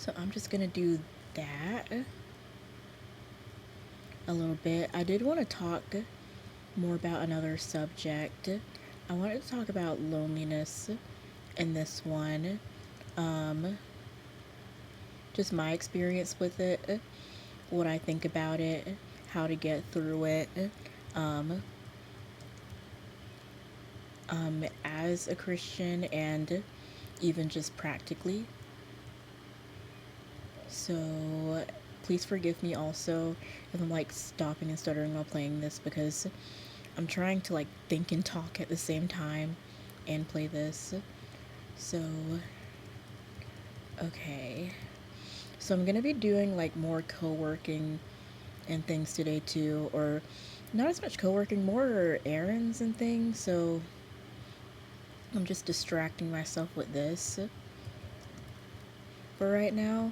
So I'm just gonna do that a little bit. I did want to talk more about another subject. I wanted to talk about loneliness in this one. Um, just my experience with it, what I think about it, how to get through it. Um, as a Christian and even just practically. So please forgive me also if I'm like stopping and stuttering while playing this because I'm trying to like think and talk at the same time and play this. So, okay. So I'm gonna be doing like more co-working and things today too, or not as much co-working, more errands and things. So I'm just distracting myself with this for right now.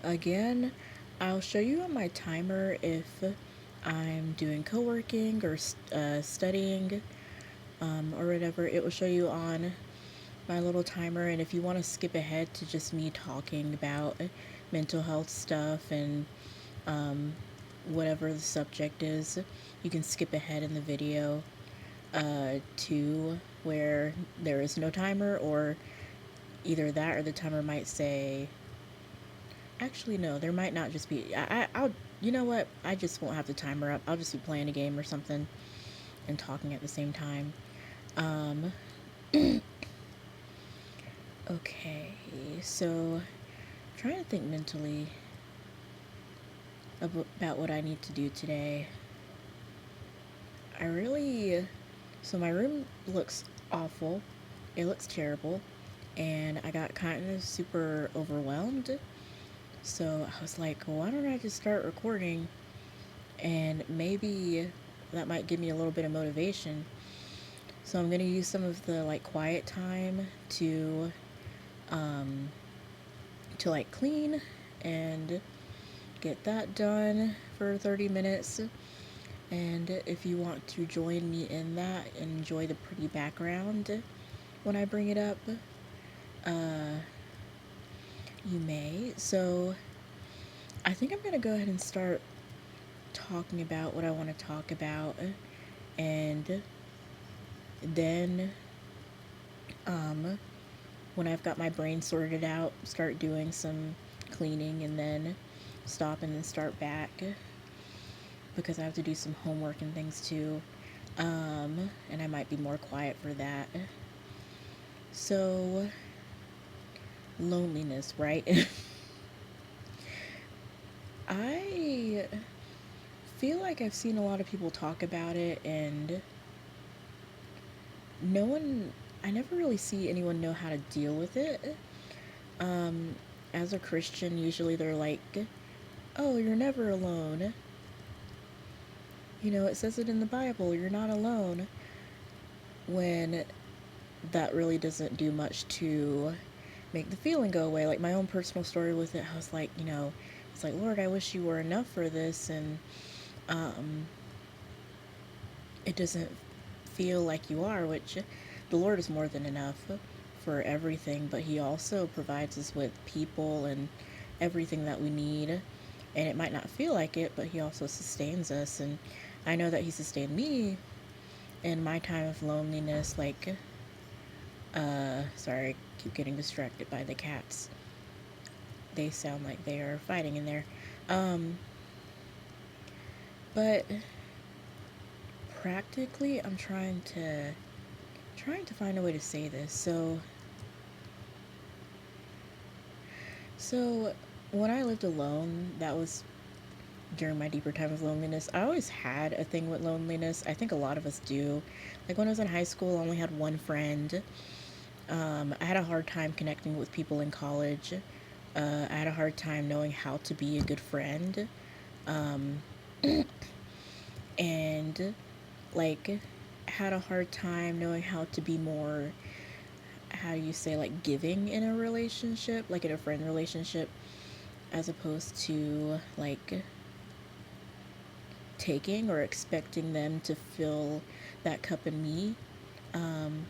Again, I'll show you on my timer if I'm doing co-working or studying or whatever. It will show you on my little timer, and if you want to skip ahead to just me talking about mental health stuff and whatever the subject is, you can skip ahead in the video to where there is no timer, or either that or the timer might say, actually no, there might not just be, I'll, you know what, I just won't have the timer up. I'll just be playing a game or something and talking at the same time. um okay, so I'm trying to think mentally about what I need to do today. I really, so my room looks awful. It looks terrible. And I got kind of super overwhelmed. So I was like, why don't I just start recording? And maybe that might give me a little bit of motivation. So I'm going to use some of the like quiet time um, to like clean and get that done for 30 minutes. And if you want to join me in that and enjoy the pretty background when I bring it up, uh, you may. So I think I'm going to go ahead and start talking about what I want to talk about. And then, when I've got my brain sorted out, start doing some cleaning and then stop and then start back because I have to do some homework and things too. And I might be more quiet for that. So, loneliness, right? I feel like I've seen a lot of people talk about it, and no one, I never really see anyone know how to deal with it. Um, as a Christian, usually they're like, oh, you're never alone. You know, it says it in the Bible, you're not alone. When that really doesn't do much to make the feeling go away. Like my own personal story with it, I was like, you know, it's like, Lord, I wish you were enough for this. And um, it doesn't feel like you are, which the Lord is more than enough for everything, but He also provides us with people and everything that we need. And it might not feel like it, but He also sustains us. And I know that He sustained me in my time of loneliness. Like, sorry, I keep getting distracted by the cats. They sound like they are fighting in there. Um, but practically, I'm trying to find a way to say this. So when I lived alone, that was during my deeper time of loneliness. I always had a thing with loneliness. I think a lot of us do. Like when I was in high school, I only had one friend. I had a hard time connecting with people in college. I had a hard time knowing how to be a good friend. Um, and like had a hard time knowing how to be more, how do you say, like giving in a relationship, like in a friend relationship, as opposed to like taking or expecting them to fill that cup in me. um,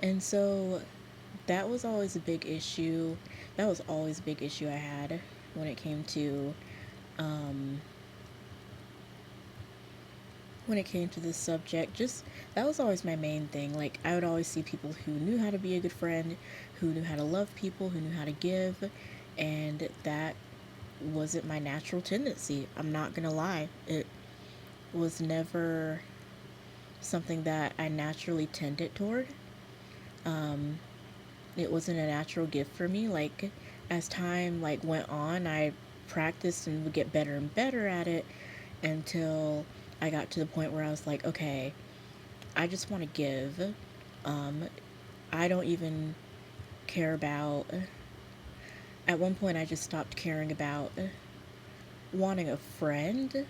and so that was always a big issue. That was always a big issue I had when it came to um, when it came to this subject. Just that was always my main thing. Like I would always see people who knew how to be a good friend, who knew how to love people, who knew how to give, and that wasn't my natural tendency. I'm not gonna lie. It was never something that I naturally tended toward. Um, it wasn't a natural gift for me. Like as time like went on, I practiced and would get better and better at it until I got to the point where I was like, okay, I just want to give. Um, I don't even care about. At one point, I just stopped caring about wanting a friend.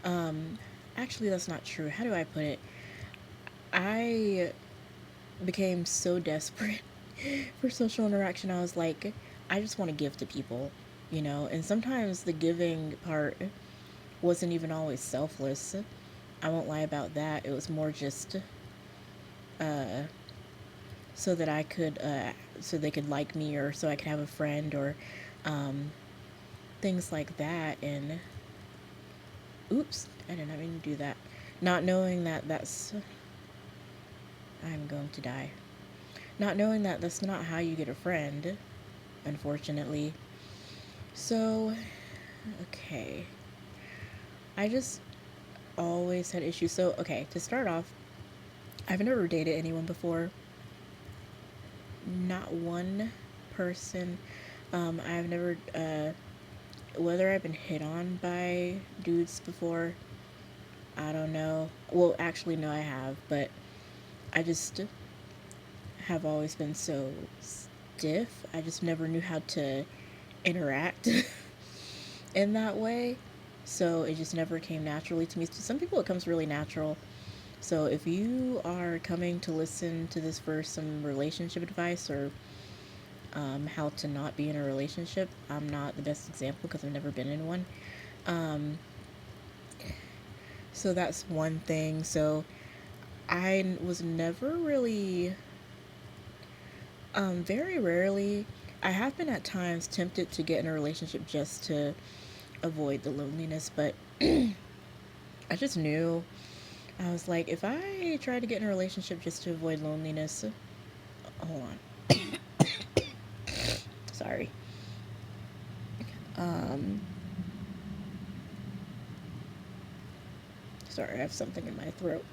Um, Actually, that's not true. How do I put it? I became so desperate for social interaction. I was like, I just want to give to people, you know? And sometimes the giving part wasn't even always selfless. I won't lie about that. It was more just uh, so that I could, so they could like me or so I could have a friend or um, things like that. And oops, I did not mean to do that. Not knowing that that's, I'm going to die. Not knowing that that's not how you get a friend, unfortunately. So, okay. I just always had issues. So, okay, to start off, I've never dated anyone before. Not one person. I've never, whether I've been hit on by dudes before, I don't know. Well, actually, no, I have, but I just have always been so stiff. I just never knew how to interact in that way. So it just never came naturally to me. To some people, it comes really natural. So if you are coming to listen to this for some relationship advice or how to not be in a relationship, I'm not the best example because I've never been in one. Um, so that's one thing. So I was never really, very rarely, I have been at times tempted to get in a relationship just to avoid the loneliness, but I just knew. I was like, if I try to get in a relationship just to avoid loneliness, hold on, sorry. Um, Sorry, I have something in my throat.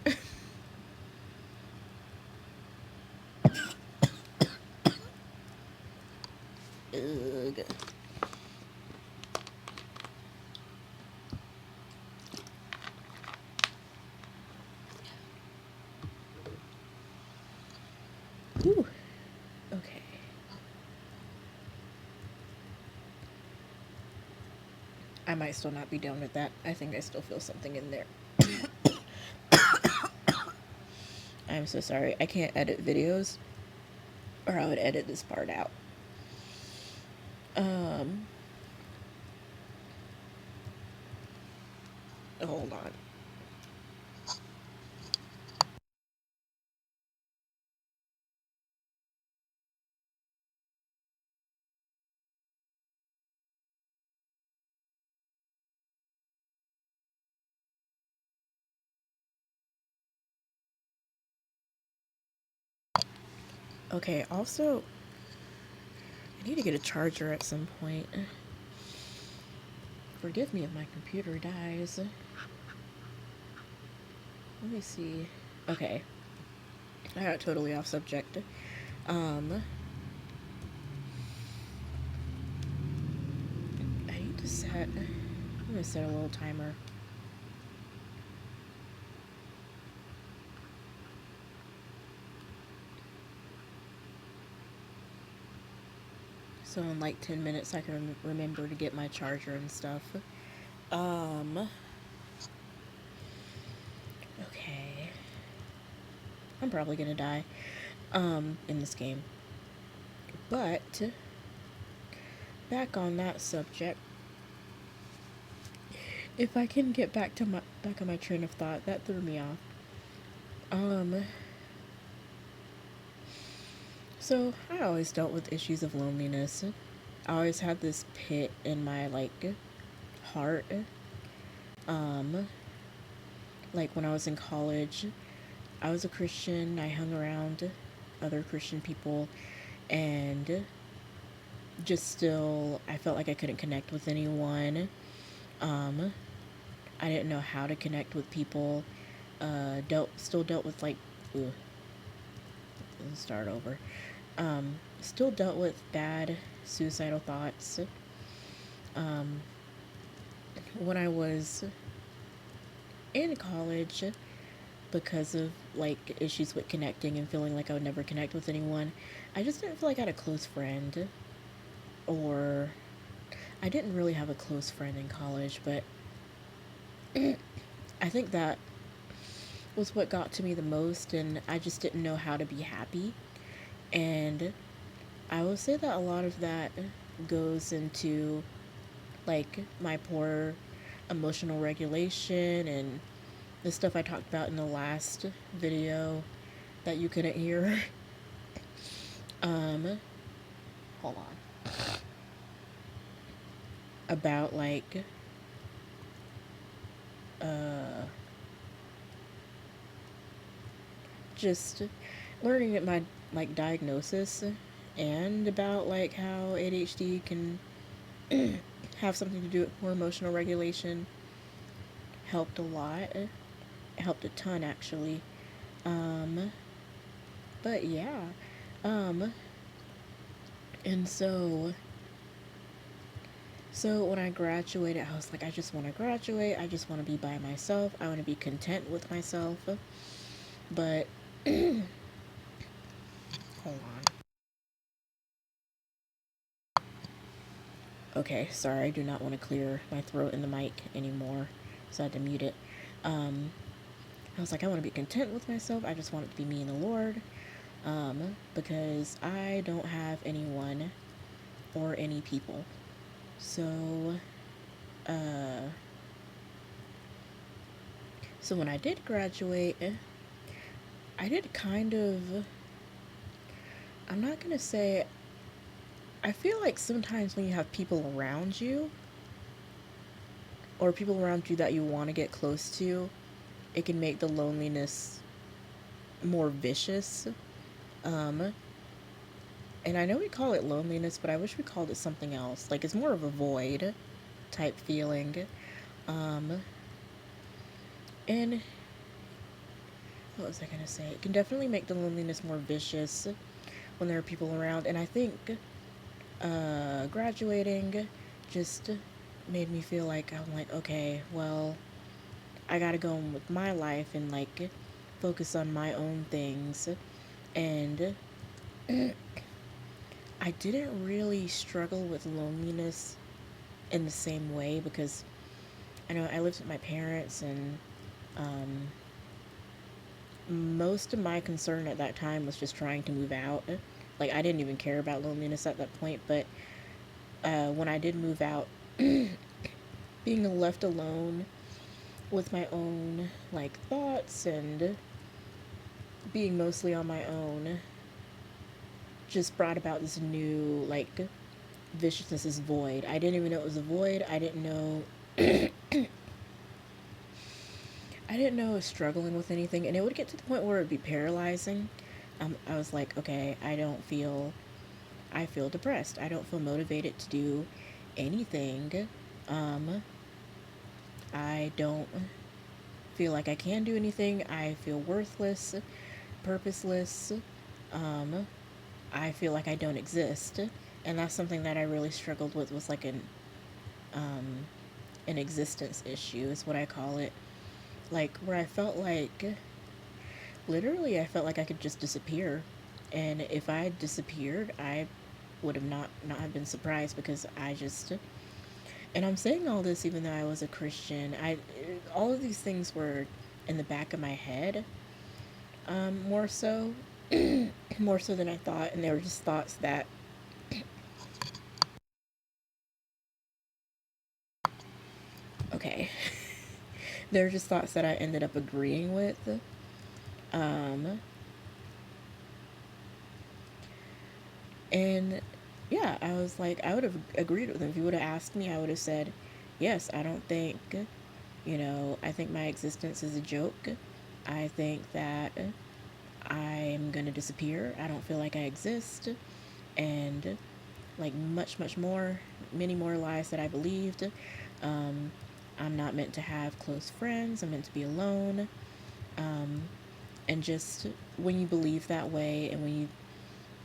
Ugh. Whew. Okay. I might still not be done with that. I think I still feel something in there. I'm so sorry. I can't edit videos, or I would edit this part out. Um, Hold on. Okay, also, I need to get a charger at some point. Forgive me if my computer dies. Let me see. Okay, I got totally off subject. Um, I need to set. I'm gonna set a little timer. So in like 10 minutes, I can remember to get my charger and stuff. Um, okay. I'm probably gonna die, in this game. But, back on that subject, if I can get back on my train of thought, that threw me off. Um, So I always dealt with issues of loneliness. I always had this pit in my heart. Um, like when I was in college, I was a Christian. I hung around other Christian people, and just still, I felt like I couldn't connect with anyone. Um, I didn't know how to connect with people. Still dealt with ugh, let's start over. Still dealt with bad suicidal thoughts. Um, when I was in college, because of issues with connecting and feeling like I would never connect with anyone, I just didn't feel like I had a close friend, or I didn't really have a close friend in college, but I think that was what got to me the most, and I just didn't know how to be happy. And I will say that a lot of that goes into my poor emotional regulation and the stuff I talked about in the last video that you couldn't hear. um Hold on. About uh just learning at my diagnosis, and about how ADHD can have something to do with poor emotional regulation helped a lot. It helped a ton actually. Um but yeah. Um and so when I graduated, I was like, I just want to graduate. I just want to be by myself. I want to be content with myself. But hold on. Okay, sorry, I do not want to clear my throat in the mic anymore, so I had to mute it. Um, I was like, I want to be content with myself. I just want it to be me and the Lord, because I don't have anyone or any people. So, uh, so when I did graduate, I did kind of. I'm not gonna say. I feel like sometimes when you have people around you, or people around you that you want to get close to, it can make the loneliness more vicious. Um, and I know we call it loneliness, but I wish we called it something else. Like it's more of a void type feeling. Um, and what was I gonna say? It can definitely make the loneliness more vicious when there are people around. And I think graduating just made me feel like I'm like, okay, well, I gotta go on with my life and focus on my own things. And I didn't really struggle with loneliness in the same way because I know I lived with my parents, and um, most of my concern at that time was just trying to move out. Like, I didn't even care about loneliness at that point, but when I did move out, being left alone with my own thoughts and being mostly on my own just brought about this new viciousness, this void. I didn't even know it was a void. I didn't know I didn't know I was struggling with anything, and it would get to the point where it would be paralyzing. I was like, okay, I feel depressed. I don't feel motivated to do anything. Um, I don't feel like I can do anything. I feel worthless, purposeless. Um, I feel like I don't exist. And that's something that I really struggled with, was um, an existence issue, is what I call it. Where I felt literally, I felt like I could just disappear. And if I had disappeared, I would have not have been surprised, because I just, and I'm saying all this even though I was a Christian. All of these things were in the back of my head, more so, more so than I thought, and they were just thoughts that, okay, they're just thoughts that I ended up agreeing with. Um, And yeah, I was like, I would have agreed with him. If he would have asked me, I would have said, yes, I don't think, I think my existence is a joke. I think that I'm gonna disappear. I don't feel like I exist. And like much, much more, many more lies that I believed. Um, I'm not meant to have close friends. I'm meant to be alone. Um, and just when you believe that way and when you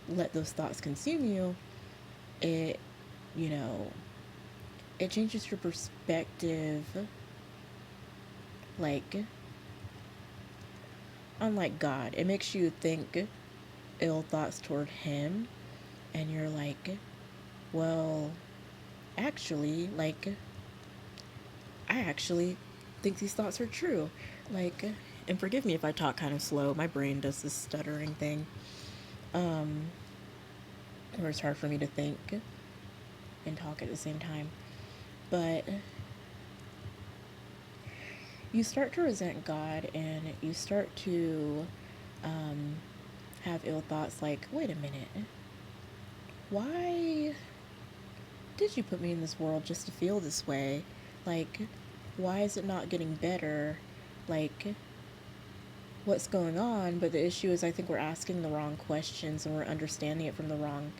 let those thoughts consume you, it, you know, it changes your perspective, like, unlike God. It makes you think ill thoughts toward Him, and you're like, well, actually, like, I actually think these thoughts are true. Like, and forgive me if I talk kind of slow. My brain does this stuttering thing, um, where it's hard for me to think and talk at the same time. But you start to resent God and you start to um, have ill thoughts like, wait a minute, why did you put me in this world just to feel this way? Like, why is it not getting better? Like, what's going on? But the issue is, I think we're asking the wrong questions and we're understanding it from the wrong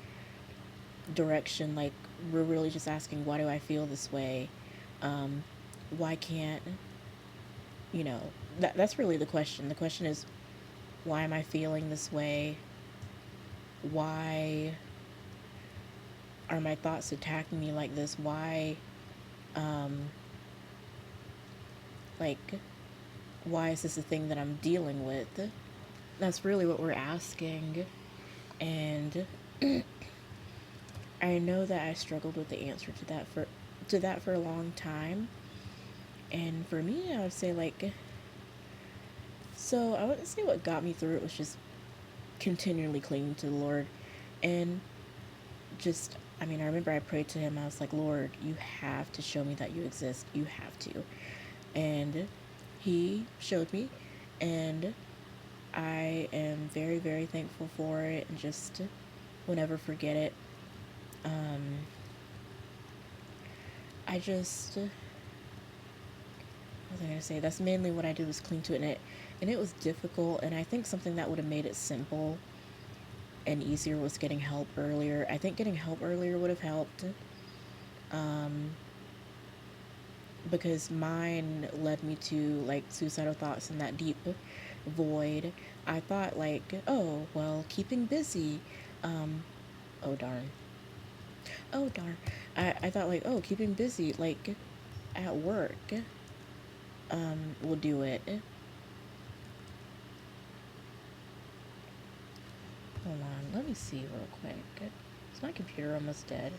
direction. Like, we're really just asking, why do I feel this way? Um, why can't, you know, that's really the question. The question is, why am I feeling this way? Why are my thoughts attacking me like this? Um, like, why is this a thing that I'm dealing with? That's really what we're asking. And I know that I struggled with the answer to that for a long time. And for me, I would say like, so I wouldn't say what got me through it was just continually clinging to the Lord and just, I mean, I remember I prayed to him. I was like, Lord, you have to show me that you exist. You have to. And he showed me, and I am very, very thankful for it, and just will never forget it. Um, I just, what was I gonna say? That's mainly what I do is cling to it, and it was difficult. And I think something that would have made it simple and easier was getting help earlier. I think getting help earlier would have helped. Um, because mine led me to like suicidal thoughts and that deep void. I thought like, oh, well, keeping busy. Um, oh darn. Oh darn. I thought like, oh, keeping busy like at work will do it. Hold on, let me see real quick. Is my computer almost dead?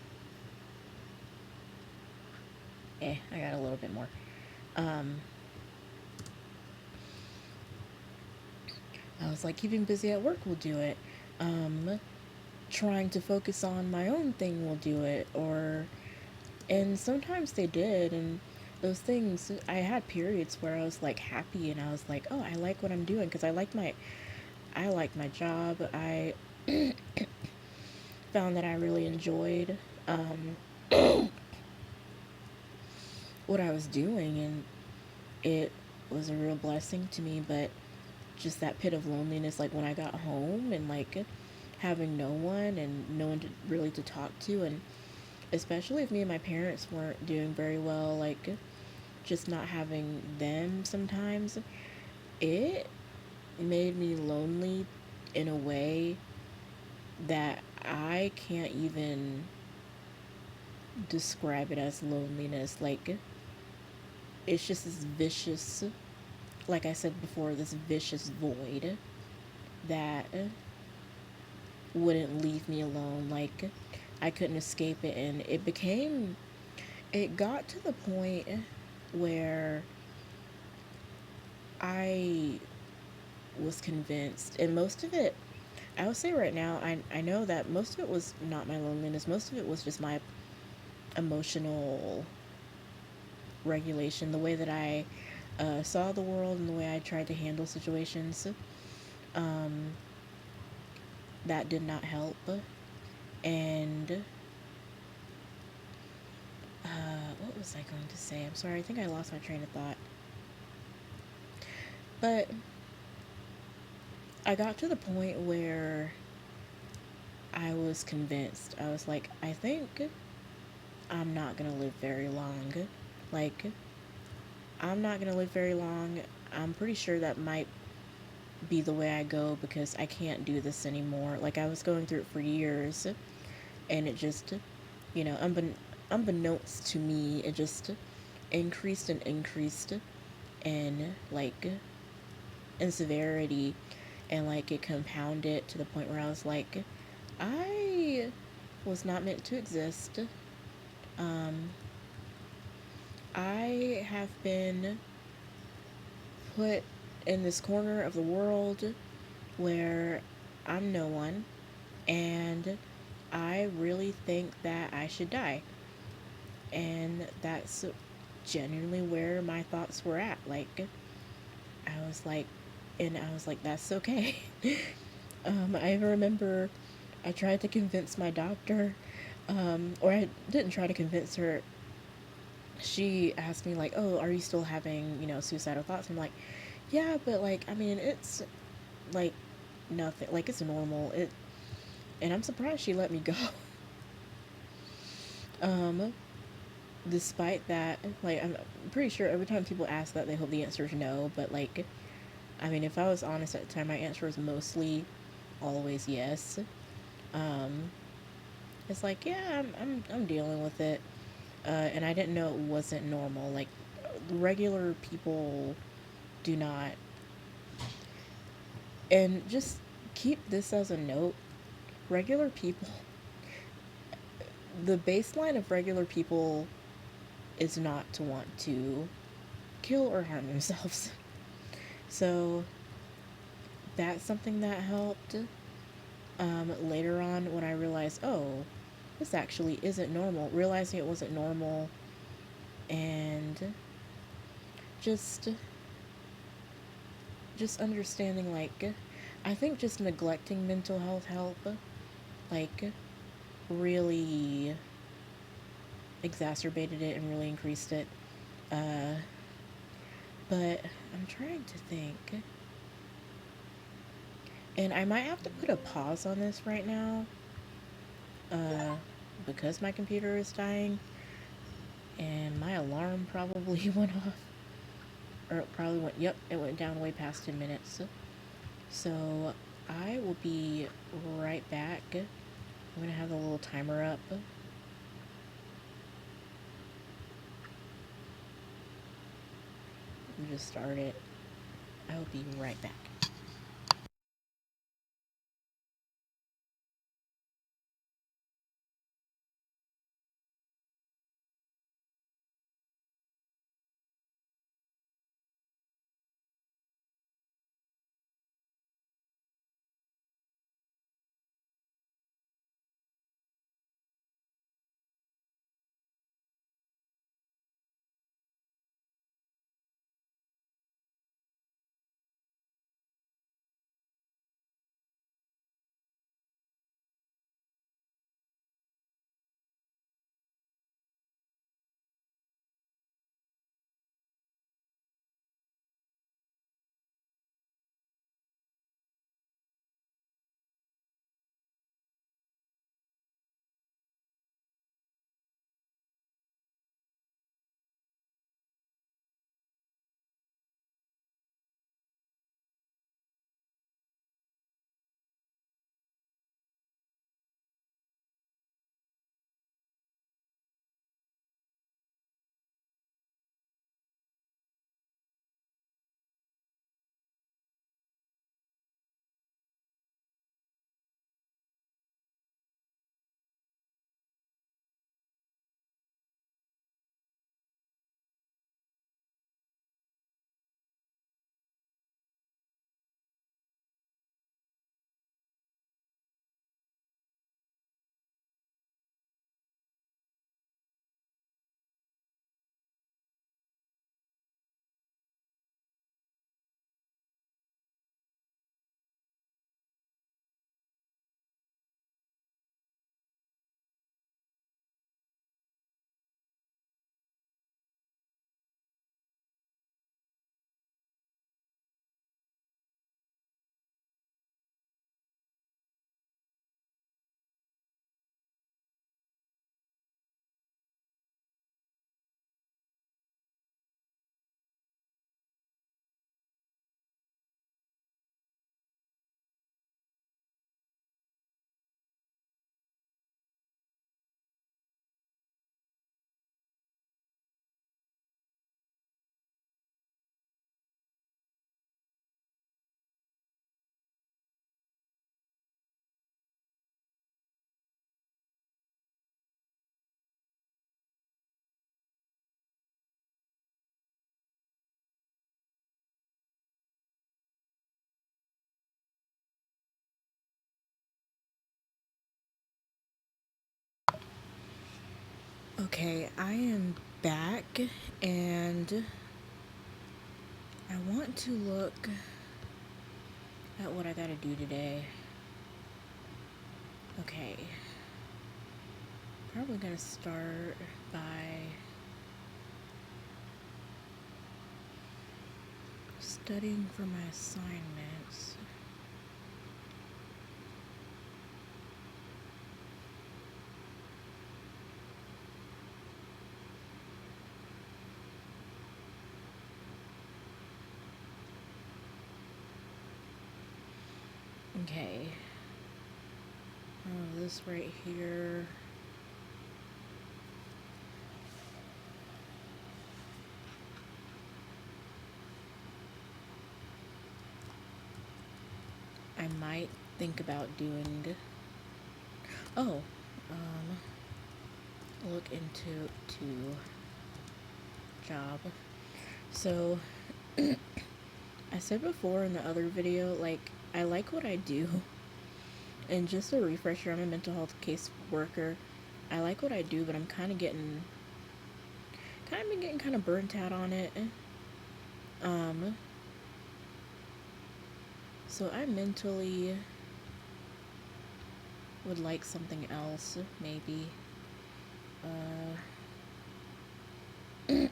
I got a little bit more. Um, I was like, keeping busy at work will do it. Um, Trying to focus on my own thing will do it. And sometimes they did. And those things, I had periods where I was like happy and I was like, oh, I like what I'm doing because I like my job. I found that I really enjoyed um, what I was doing, and it was a real blessing to me. But just that pit of loneliness, like when I got home and like having no one and no one to really to talk to, and especially if me and my parents weren't doing very well, like just not having them sometimes, it made me lonely in a way that I can't even describe it as loneliness. Like, it's just this vicious, like I said before, this vicious void that wouldn't leave me alone. Like, I couldn't escape it, and it got to the point where I was convinced, and most of it, I will say right now, I know that most of it was not my loneliness. Most of it was just my emotional regulation, the way that I saw the world and the way I tried to handle situations. Um, that did not help. And what was I going to say? I'm sorry, I think I lost my train of thought. But I got to the point where I was convinced. I was like, I think I'm not gonna live very long. Like, I'm not gonna live very long. I'm pretty sure that might be the way I go because I can't do this anymore. Like, I was going through it for years, and it just, unbeknownst to me, it just increased and increased in, like, in severity, and, like, it compounded to the point where I was like, I was not meant to exist. Um, I have been put in this corner of the world where I'm no one, and I really think that I should die. And that's genuinely where my thoughts were at. Like, I was like, and I was like, that's okay. I remember I tried to convince my doctor, or I didn't try to convince her. She asked me, like, oh, are you still having, suicidal thoughts? I'm like, yeah, but, like, I mean, it's, like, nothing. Like, it's normal. And I'm surprised she let me go. um, Despite that, like, I'm pretty sure every time people ask that, they hope the answer is no. But, like, I mean, if I was honest at the time, my answer was mostly always yes. Um, it's like, yeah, I'm dealing with it. And I didn't know it wasn't normal. Like, regular people do not. And just keep this as a note, regular people, the baseline of regular people is not to want to kill or harm themselves. So that's something that helped. Later on, when I realized, oh, this actually isn't normal, realizing it wasn't normal, and just just understanding, like, I think just neglecting mental health help, like, really exacerbated it and really increased it. Uh, but I'm trying to think. And I might have to put a pause on this right now, uh, because my computer is dying and my alarm probably went off. Or it probably went, yep, it went down way past 10 minutes. So I will be right back. I'm gonna have the little timer up. We just started. I will be right back. Okay, I am back and I want to look at what I gotta do today. Okay, probably gonna start by studying for my assignments. Okay, this right here. I might think about doing. Oh, look into job. So I said before in the other video, like I like what I do, and just a refresher, I'm a mental health case worker. I like what I do, but I'm been getting kind of burnt out on it. Um, so I mentally would like something else, maybe. Uh, okay.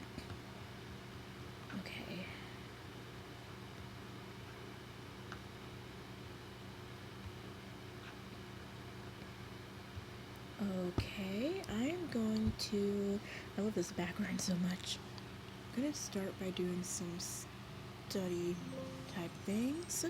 Okay, I'm going to. I love this background so much. I'm gonna start by doing some study type things.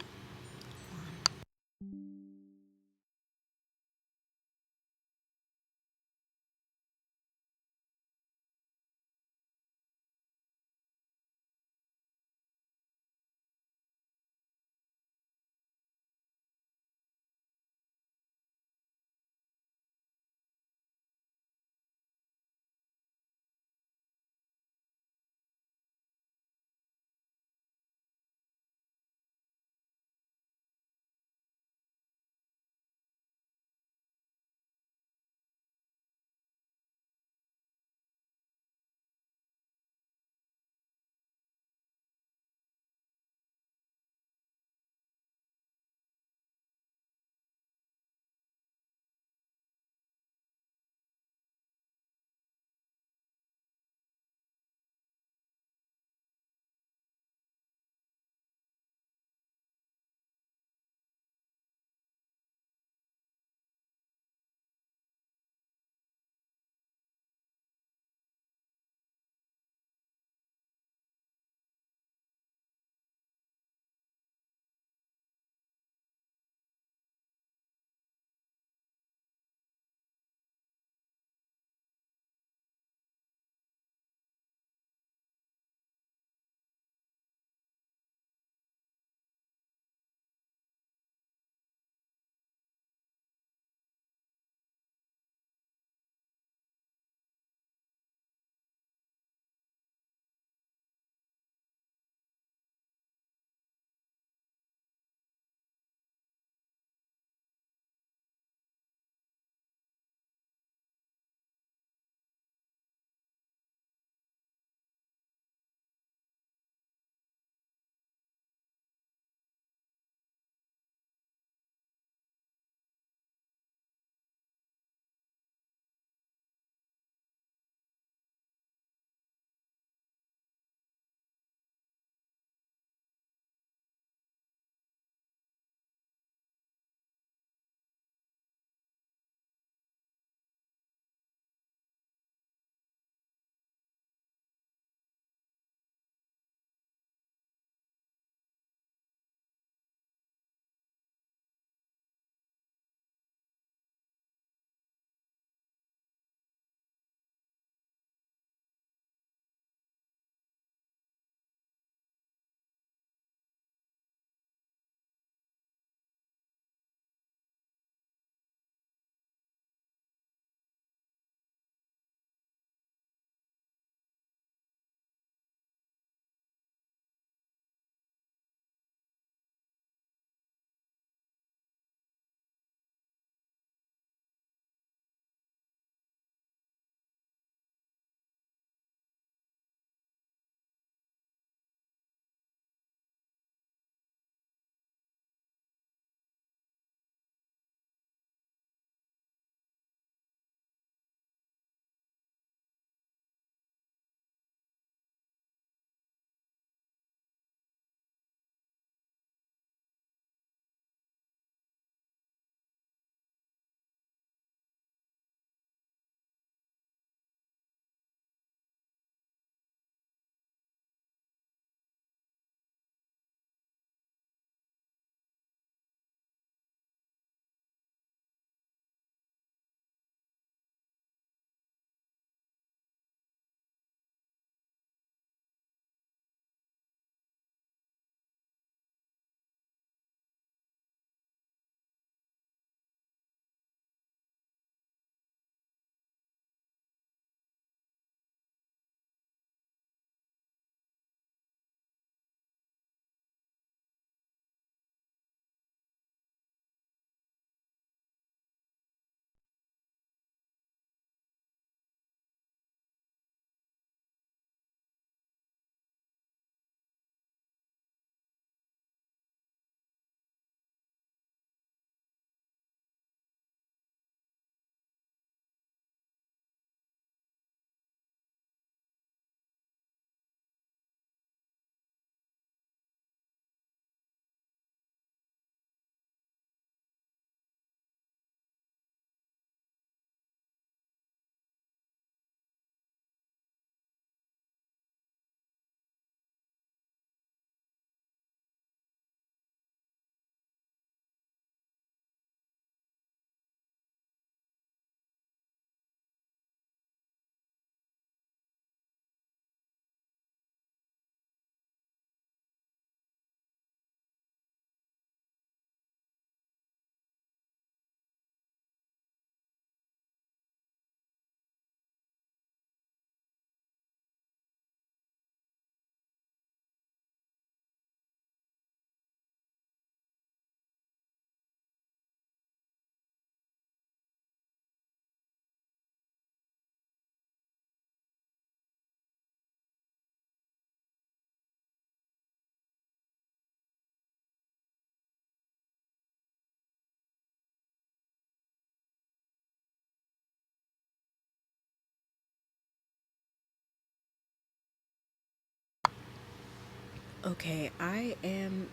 Okay, I am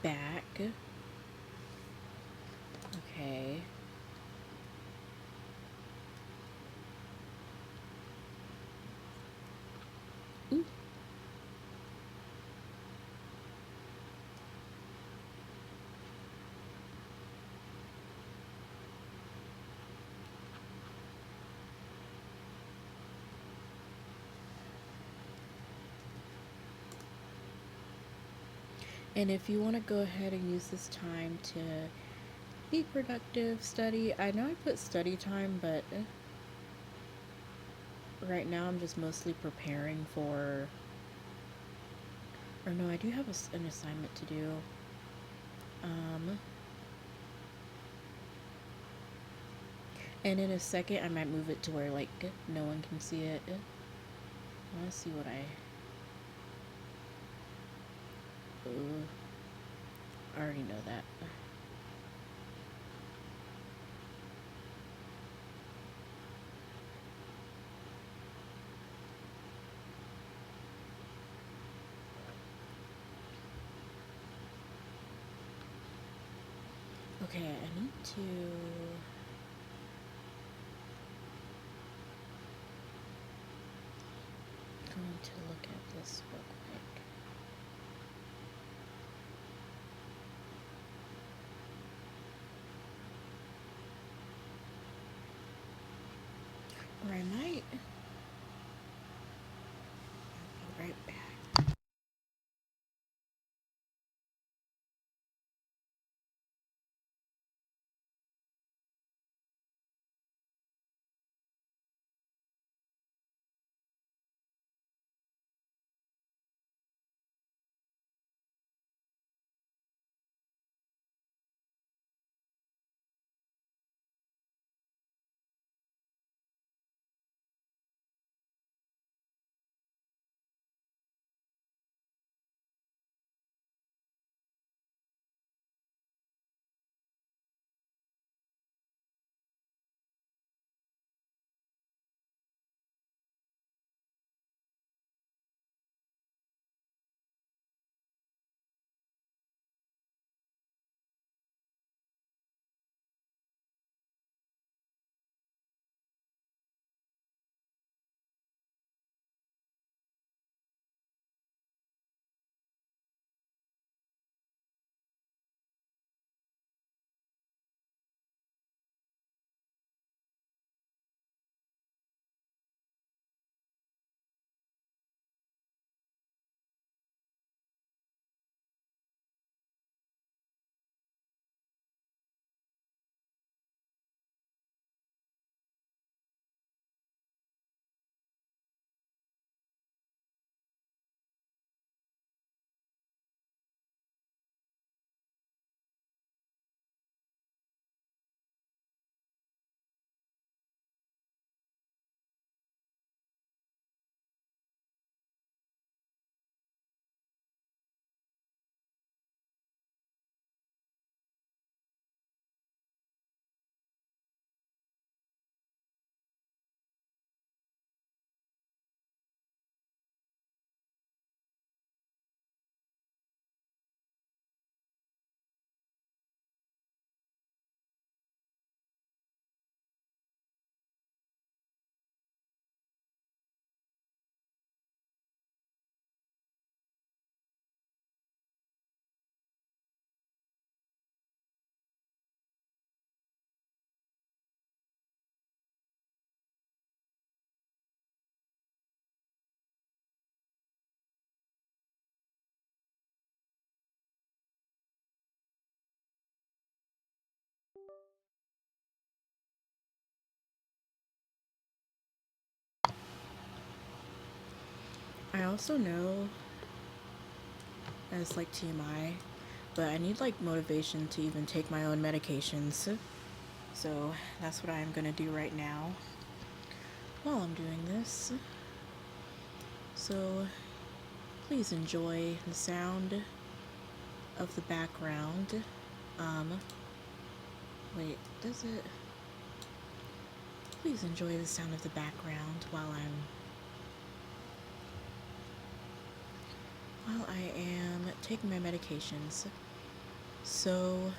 back. Okay. Ooh. And if you want to go ahead and use this time to be productive, study. I know I put study time, but right now I'm just mostly preparing for. Or no, I do have an assignment to do. Um, and in a second, I might move it to where like no one can see it. I want to see what I. Ooh, I already know that. Okay, I need to. Going to look at this real quick. Or I might. I'll be right back. I also know, as like TMI, but I need like motivation to even take my own medications. So that's what I'm gonna do right now while I'm doing this. So please enjoy the sound of the background. Um, wait, does it? Please enjoy the sound of the background while I am taking my medications. So,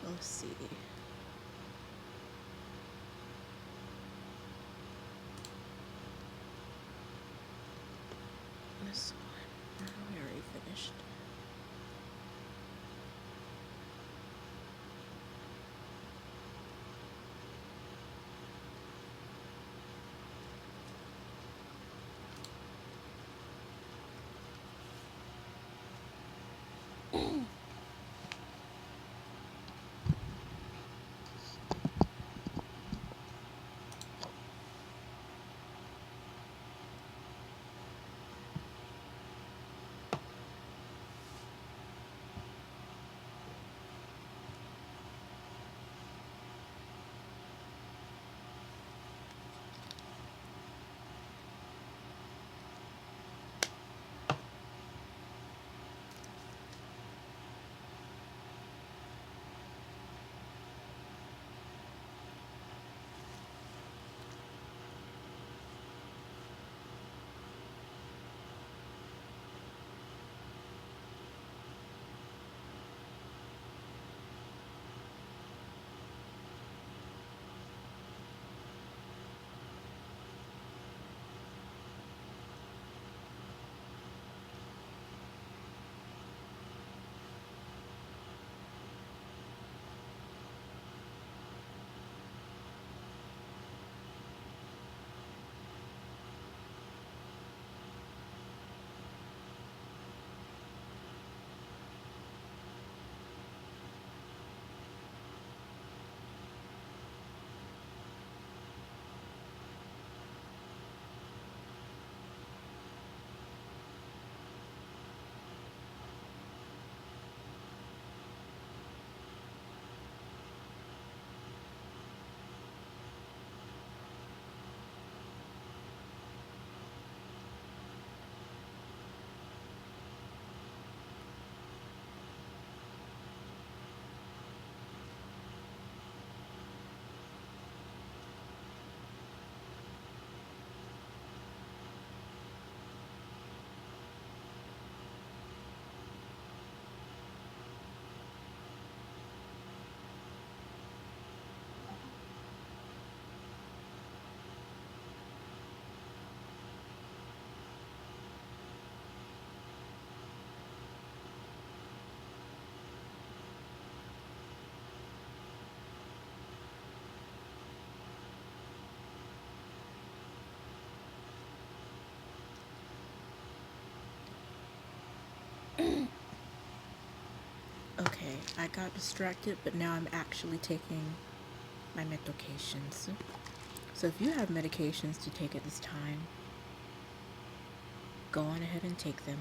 let's see. This one, we already finished. Okay, I got distracted, but now I'm actually taking my medications. So if you have medications to take at this time, go on ahead and take them.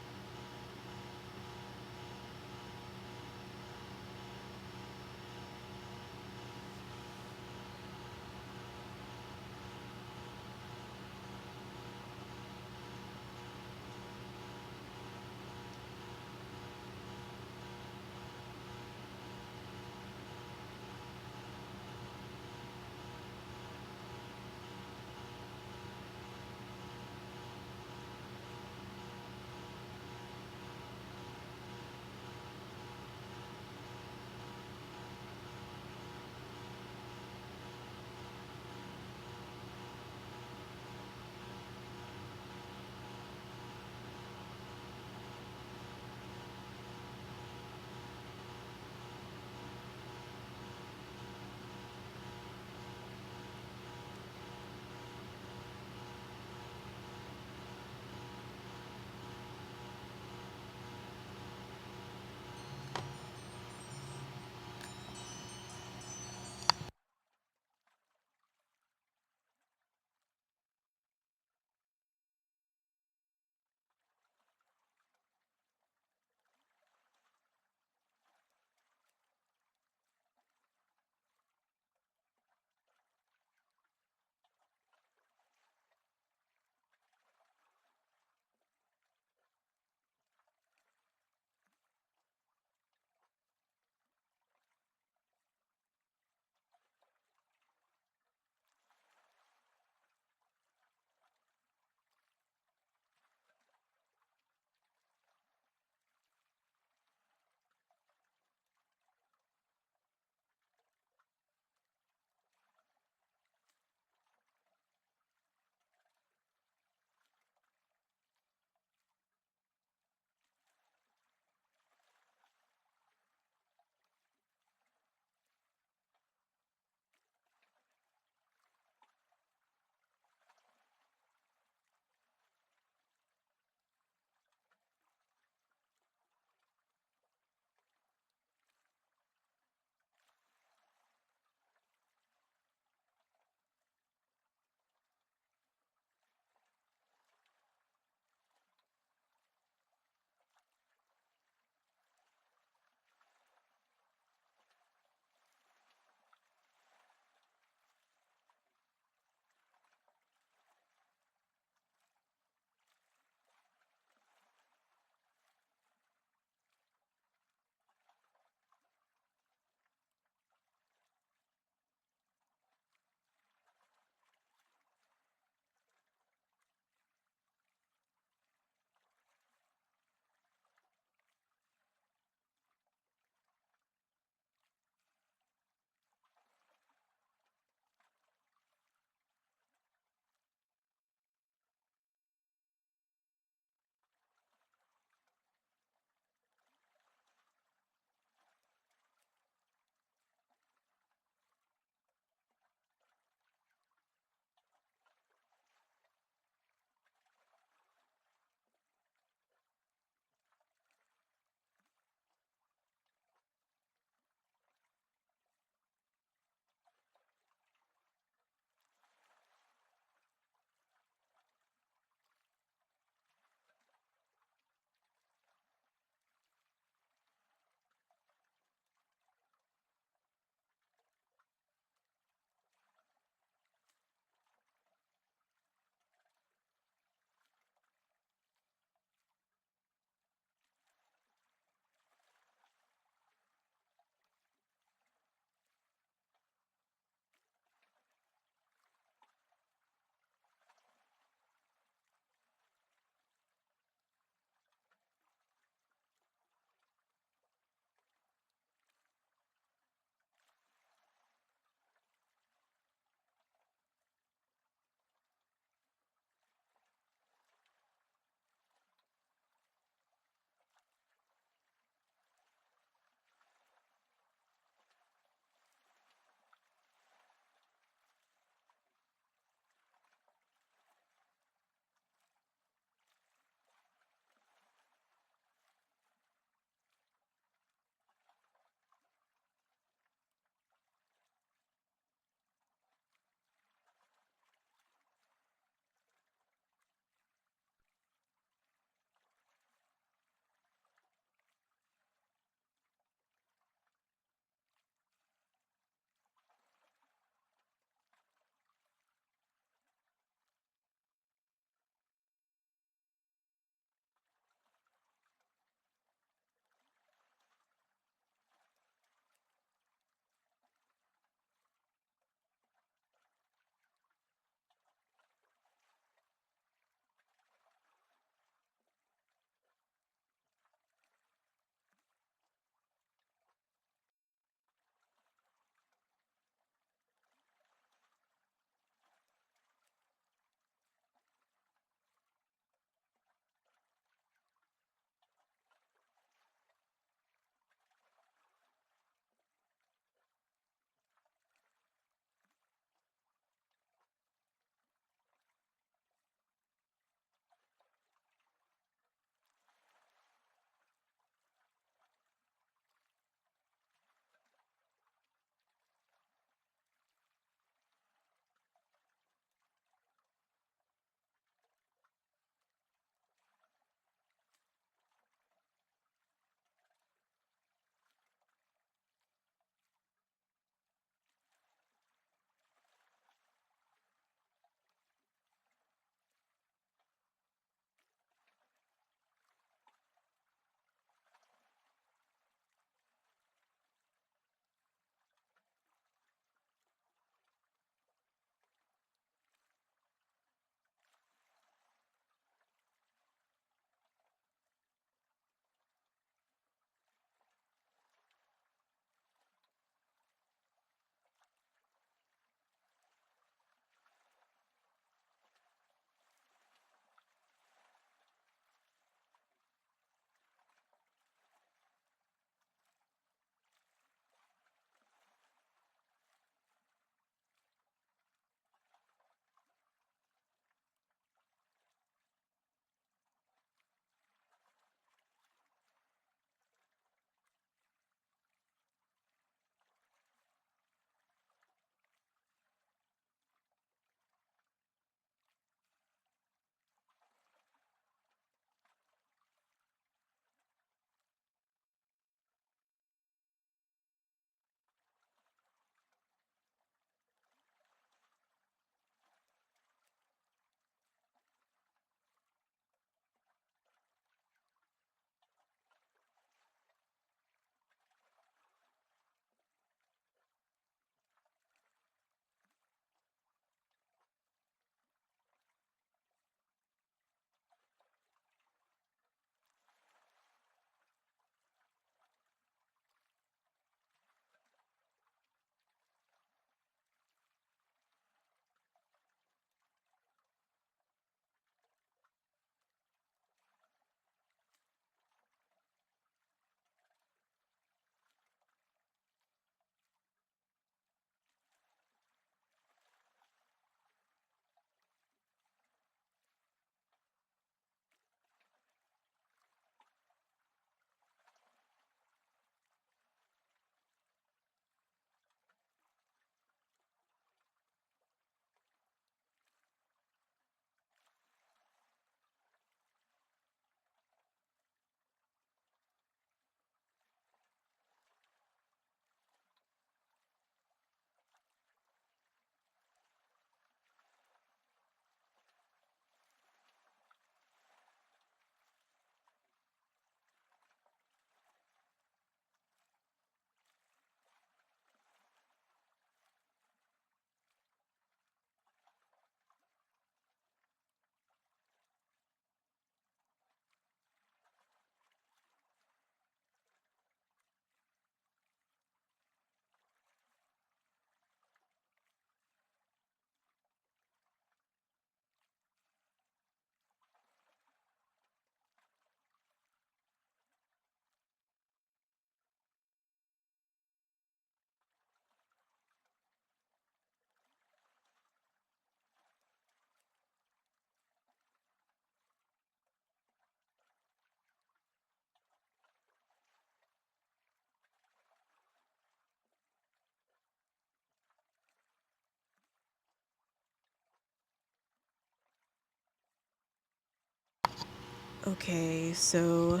Okay, so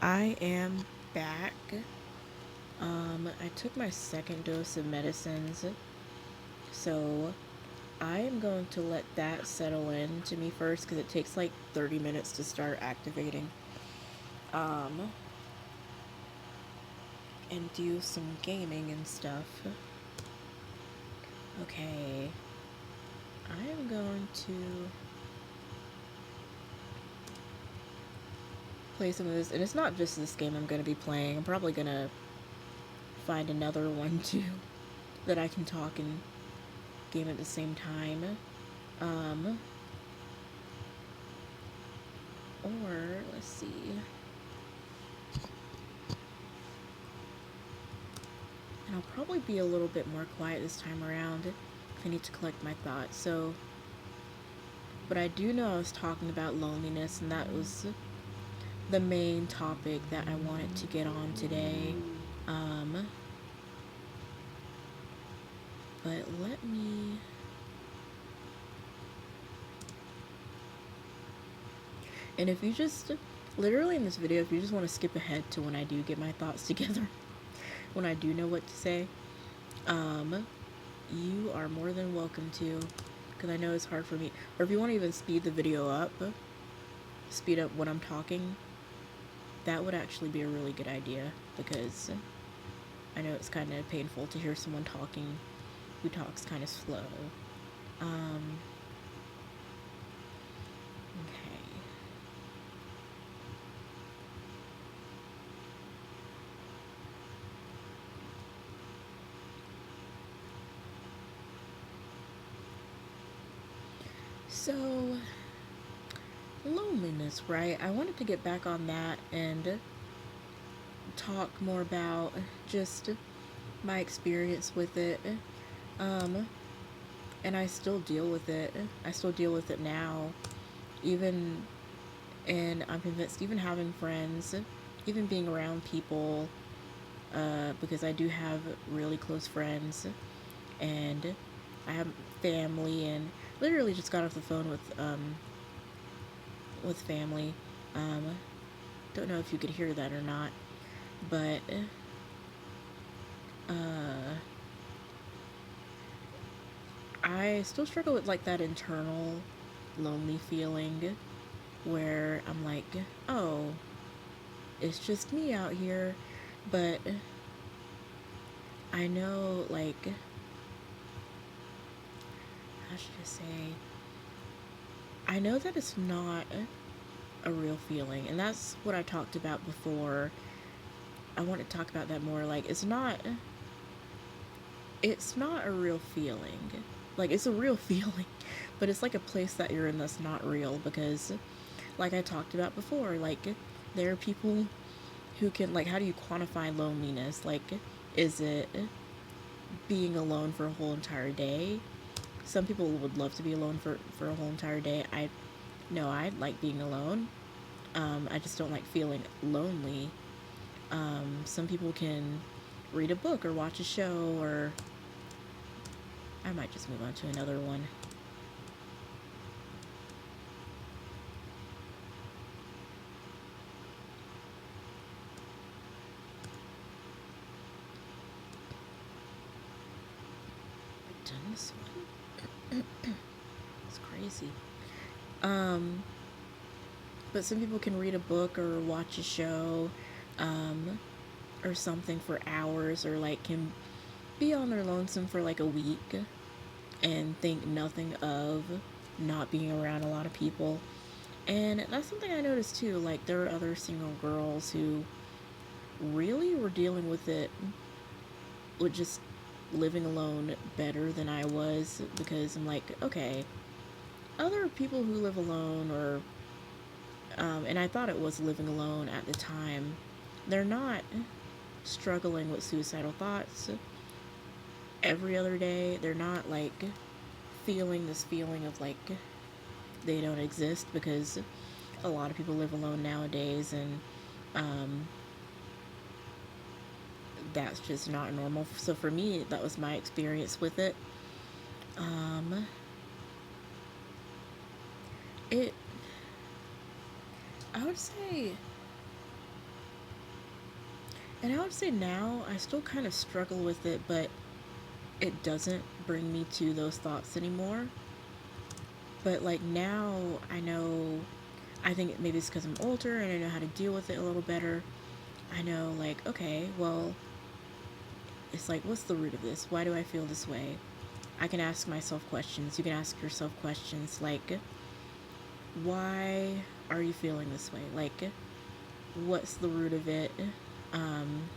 I am back. I took my second dose of medicines, so I am going to let that settle in to me first because it takes like 30 minutes to start activating. Um, and do some gaming and stuff. Okay, I am going to play some of this, and it's not just this game I'm going to be playing. I'm probably going to find another one too that I can talk and game at the same time. Um, or let's see. And I'll probably be a little bit more quiet this time around if I need to collect my thoughts. So, but I do know I was talking about loneliness, and that was the main topic that I wanted to get on today. Um, but let me. And if you just, literally in this video, if you just want to skip ahead to when I do get my thoughts together, when I do know what to say, you are more than welcome to, because I know it's hard for me. Or if you want to even speed the video up, speed up when I'm talking, that would actually be a really good idea, because I know it's kind of painful to hear someone talking who talks kind of slow. Okay. So, loneliness, right? I wanted to get back on that and talk more about just my experience with it. Um, and I still deal with it. I still deal with it now. Even, and I'm convinced, even having friends, even being around people, because I do have really close friends, and I have family, and literally just got off the phone with family. Don't know if you could hear that or not, but I still struggle with like that internal lonely feeling where I'm like, oh, it's just me out here, but I know, like, how should I say? I know that it's not a real feeling, and that's what I talked about before. I want to talk about that more. Like, it's not a real feeling. Like, it's a real feeling, but it's like a place that you're in that's not real because, like I talked about before, like, there are people who can, like, how do you quantify loneliness? Like, is it being alone for a whole entire day? Some people would love to be alone for a whole entire day. I like being alone. I just don't like feeling lonely. Some people can read a book or watch a show, or I might just move on to another one. I've done this one. It's crazy. Um, but some people can read a book or watch a show, or something for hours, or like can be on their lonesome for like a week and think nothing of not being around a lot of people. And that's something I noticed too. Like, there are other single girls who really were dealing with it, with just living alone better than I was, because I'm like, okay, other people who live alone, or, and I thought it was living alone at the time, they're not struggling with suicidal thoughts every other day. They're not like feeling this feeling of like they don't exist, because a lot of people live alone nowadays, and um, that's just not normal. So for me, that was my experience with it. Um, it I would say, and I would say now I still kind of struggle with it, but it doesn't bring me to those thoughts anymore. But like now, I know, I think maybe it's because I'm older and I know how to deal with it a little better. I know, like, okay, well, it's like, what's the root of this? Why do I feel this way? I can ask myself questions. You can ask yourself questions like, why are you feeling this way? Like, what's the root of it? Um,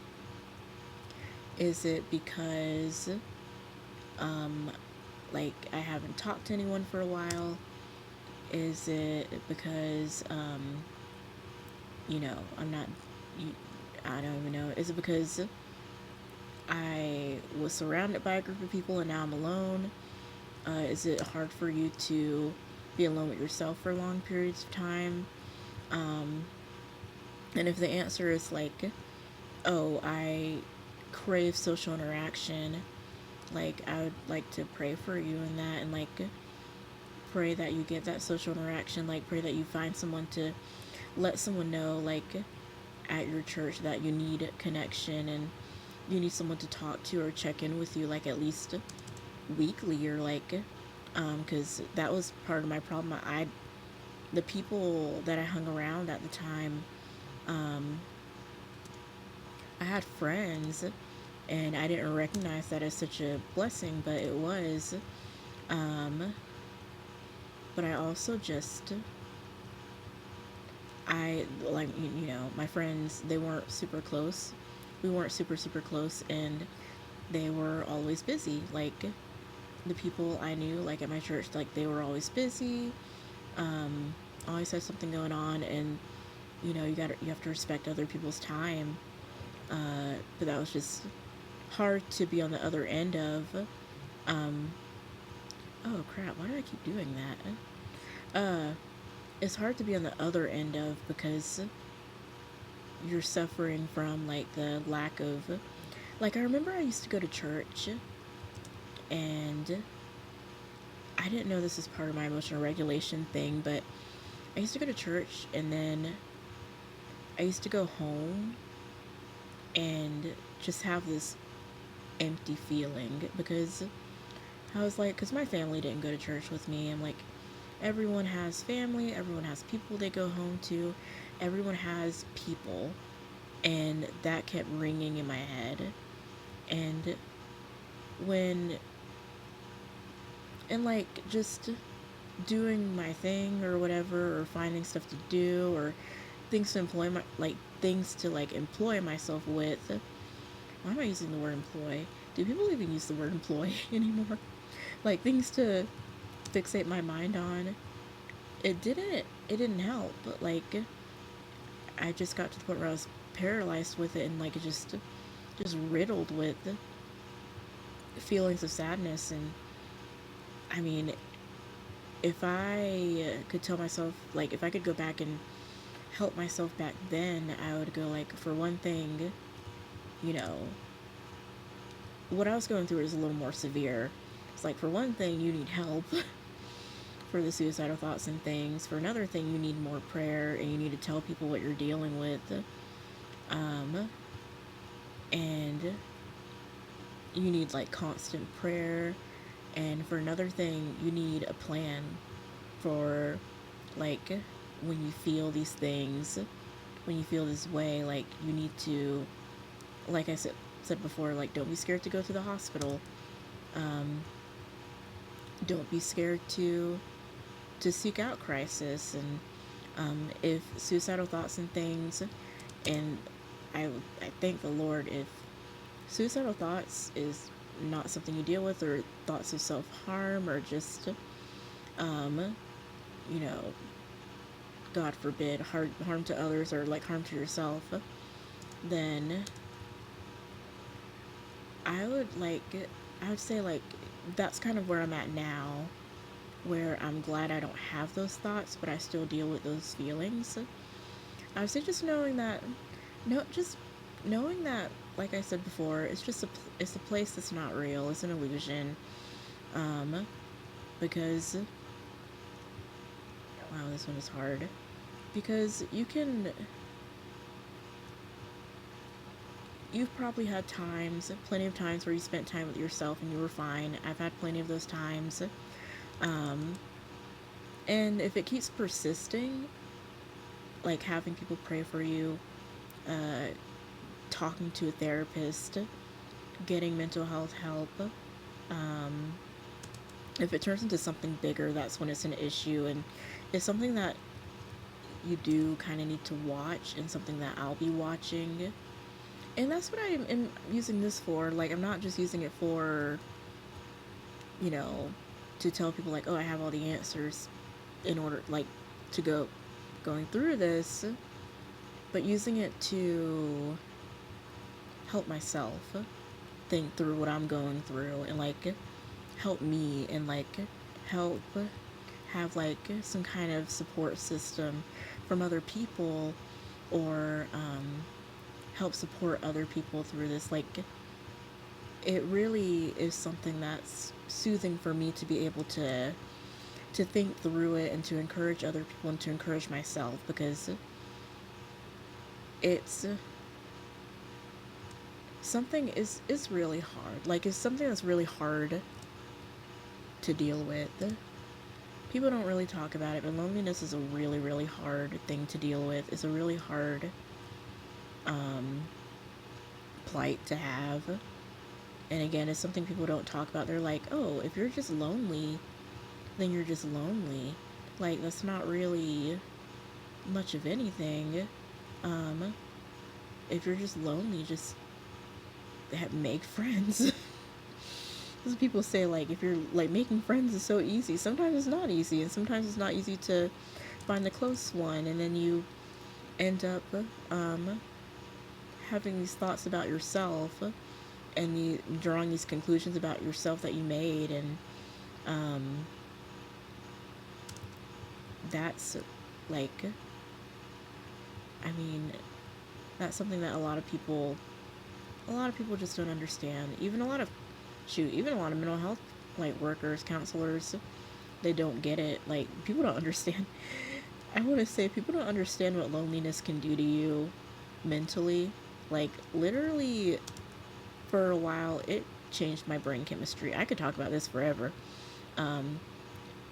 is it because, um, like, I haven't talked to anyone for a while? Is it because, I'm not, I don't even know. Is it because I was surrounded by a group of people and now I'm alone? Is it hard for you to be alone with yourself for long periods of time? Um, and if the answer is like, oh, I crave social interaction, like I would like to pray for you in that and like pray that you get that social interaction, like pray that you find someone to let someone know, like at your church, that you need connection and you need someone to talk to or check in with you, like at least weekly, or like because that was part of my problem. The people that I hung around at the time, um, I had friends and I didn't recognize that as such a blessing, but it was. um, but I also just, I like, my friends, they weren't super close. We weren't super close, and they were always busy. Like the people I knew, like at my church, like they were always busy. Um, Always had something going on, and you have to respect other people's time. But that was just hard to be on the other end of. Um, oh crap! Why do I keep doing that? It's hard to be on the other end of, because you're suffering from like the lack of, like, I remember I used to go to church, and I didn't know this is part of my emotional regulation thing, but I used to go to church and then I used to go home and just have this empty feeling, because I was like, because my family didn't go to church with me. I'm like, everyone has family, everyone has people they go home to, everyone has people, and that kept ringing in my head. And when, and like, just doing my thing or whatever, or finding stuff to do, or things to employ my, like, things to like employ myself with. Why am I using the word employ? Do people even use the word employ anymore? Like, things to fixate my mind on. It didn't help. But like, I just got to the point where I was paralyzed with it, and like just riddled with feelings of sadness. And I mean, if I could tell myself, like, if I could go back and help myself back then, I would go like, for one thing, you know, what I was going through is a little more severe. It's like, for one thing, you need help for the suicidal thoughts and things. For another thing, you need more prayer and you need to tell people what you're dealing with. Um, and you need like constant prayer. And for another thing, you need a plan for, like, when you feel these things, when you feel this way, like, you need to, like I said before, like, don't be scared to go to the hospital. Um, don't be scared to seek out crisis. And if suicidal thoughts and things, and I thank the Lord if suicidal thoughts is not something you deal with, or thoughts of self-harm, or just um, you know, God forbid, harm to others, or like harm to yourself, then I would like, I would say, like, that's kind of where I'm at now, where I'm glad I don't have those thoughts, but I still deal with those feelings. I would say just knowing that, no, just knowing that, like I said before, it's a place that's not real. It's an illusion. Because wow, this one is hard. because you've probably had times, plenty of times where you spent time with yourself and you were fine. I've had plenty of those times. Um, and if it keeps persisting, like having people pray for you, uh, talking to a therapist, getting mental health help, um, if it turns into something bigger, that's when it's an issue. And it's something that you do kind of need to watch, and something that I'll be watching. And that's what I am using this for. Like, I'm not just using it for, you know, to tell people, like, oh, I have all the answers in order, like, to going through this, but using it to help myself think through what I'm going through, and like help me, and like help have like some kind of support system from other people, or help support other people through this. Like, it really is something that's soothing for me to be able to think through it, and to encourage other people, and to encourage myself, because it's something is really hard. Like, it's something that's really hard to deal with. People don't really talk about it, but loneliness is a really, really hard thing to deal with. It's a really hard um, plight to have. And again, it's something people don't talk about. They're like, oh, if you're just lonely, then you're just lonely. Like, that's not really much of anything. Um, if you're just lonely, just make friends. Because people say, like, if you're like, making friends is so easy. Sometimes it's not easy, and sometimes it's not easy to find the close one, and then you end up um, having these thoughts about yourself, and you drawing these conclusions about yourself that you made, and um, that's like, I mean, that's something that a lot of people just don't understand. Even a lot of even a lot of mental health, like, workers, counselors, they don't get it. Like, people don't understand. I want to say, people don't understand what loneliness can do to you mentally. Like, literally, for a while, it changed my brain chemistry. I could talk about this forever. Um,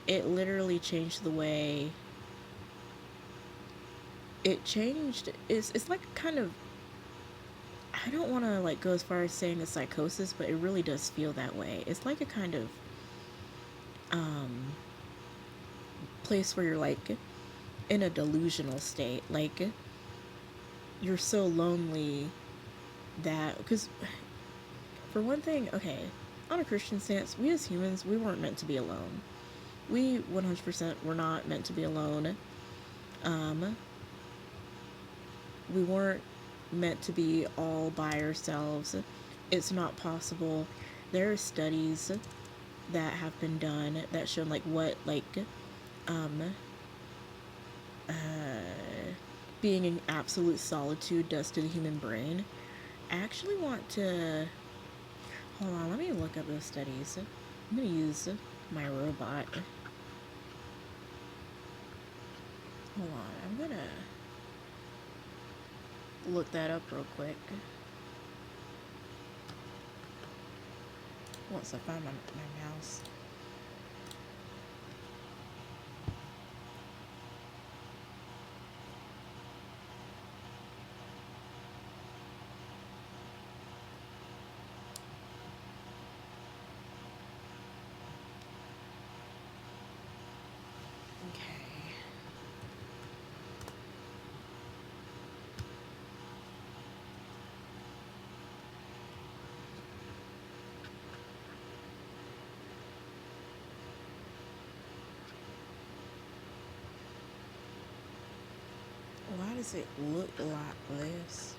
it literally changed the way it changed. It's like, kind of, I don't want to like go as far as saying a psychosis, but it really does feel that way. It's like a kind of um, place where you're like in a delusional state. Like, you're so lonely that, because for one thing, okay, on a Christian stance, we as humans, we weren't meant to be alone. We 100% were not meant to be alone. Um, we weren't meant to be all by ourselves. It's not possible. There are studies that have been done that show like what like um uh being in absolute solitude does to the human brain. I actually want to hold on, let me look up those studies. I'm gonna use my robot. Hold on, I'm gonna look that up real quick once I find my mouse. Okay. Why does it look like this?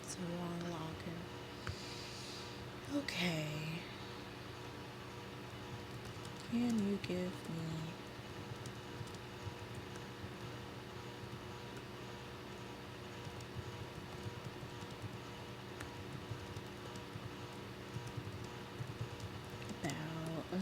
It's a wrong login. Okay. Can you give me about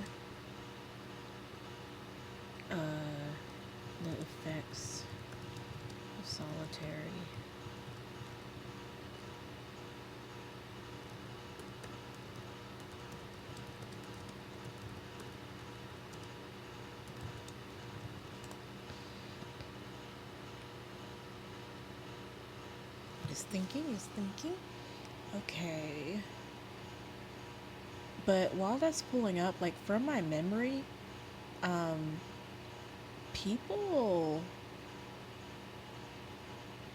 He's thinking. Okay. But while that's pulling up, like from my memory, um, people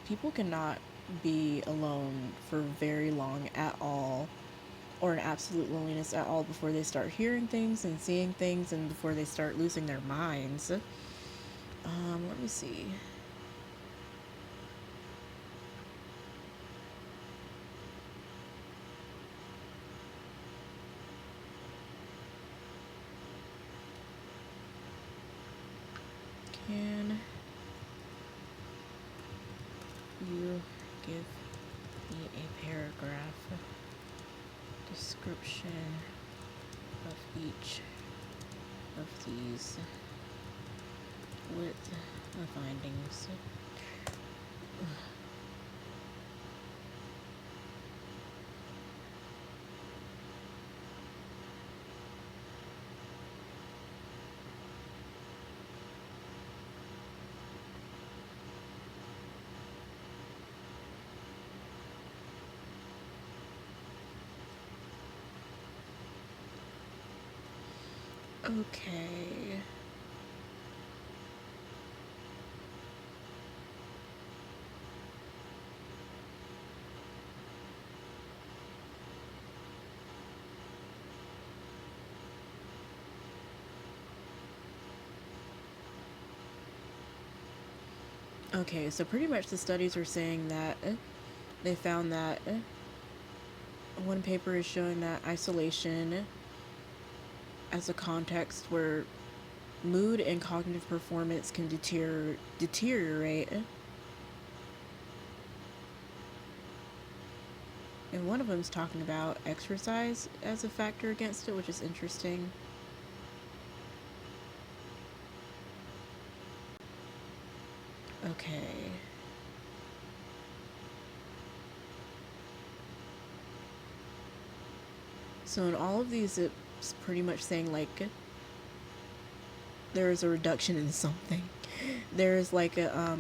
people cannot be alone for very long at all, or in absolute loneliness at all, before they start hearing things and seeing things and before they start losing their minds. Let me see. Can you give me a paragraph description of each of these with the findings? Okay. Okay, so pretty much the studies are saying that they found that one paper is showing that isolation as a context where mood and cognitive performance can deteriorate. And one of them is talking about exercise as a factor against it, which is interesting. Okay. So in all of these, it's pretty much saying like there is a reduction in something. There's like a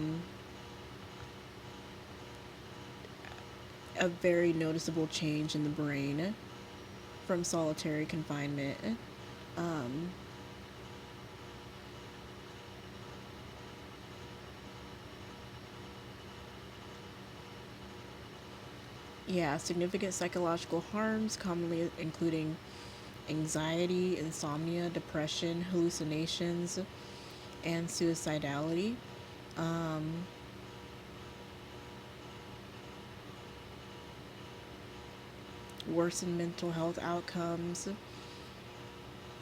very noticeable change in the brain from solitary confinement. Um, yeah, significant psychological harms, commonly including anxiety, insomnia, depression, hallucinations, and suicidality. Um, Worsened mental health outcomes,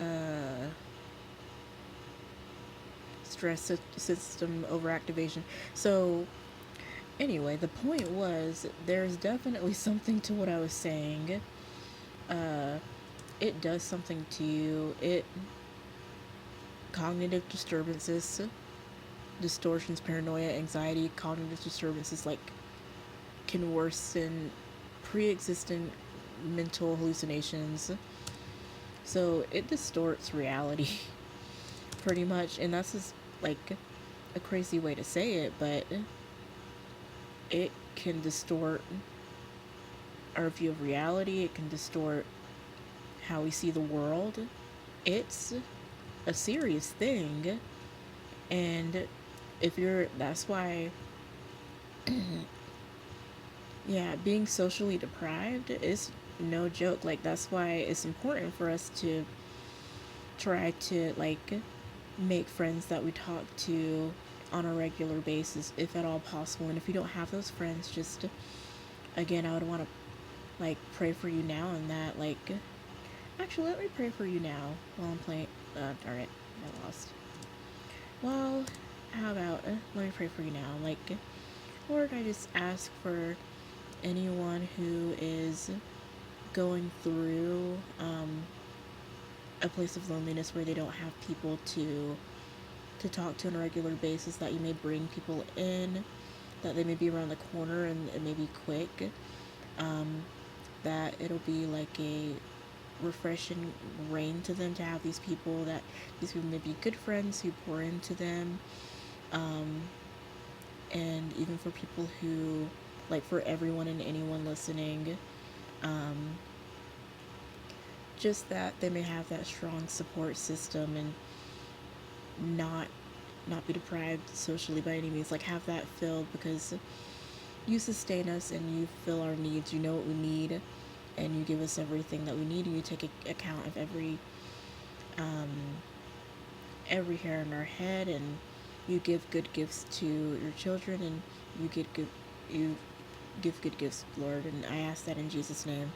uh, stress system overactivation. So, anyway, the point was there's definitely something to what I was saying. Uh, it does something to you. Cognitive disturbances, distortions, paranoia, anxiety, cognitive disturbances like can worsen pre-existing mental hallucinations. So it distorts reality pretty much, and that's just like a crazy way to say it, but it can distort our view of reality. It can distort how we see the world. It's a serious thing, and if you're that's why yeah, being socially deprived is no joke. Like that's why it's important for us to try to like make friends that we talk to on a regular basis if at all possible. And if you don't have those friends, just again, I would want to like pray for you now and that like actually let me pray for you now while I'm playing. Darn it, I lost. Well, how about let me pray for you now. Like, Lord, I just ask for anyone who is going through a place of loneliness where they don't have people to talk to on a regular basis, that you may bring people in, that they may be around the corner and it may be quick, um, that it'll be like a refreshing rain to them to have these people, that these people may be good friends who pour into them, um, and even for people who like for everyone and anyone listening. Um, just that they may have that strong support system and not not be deprived socially by any means. Like have that filled because you sustain us and you fill our needs. You know what we need, and you give us everything that we need. And you take account of um, every hair in our head, and you give good gifts to your children, and you get good you give good gifts, Lord. And I ask that in Jesus' name.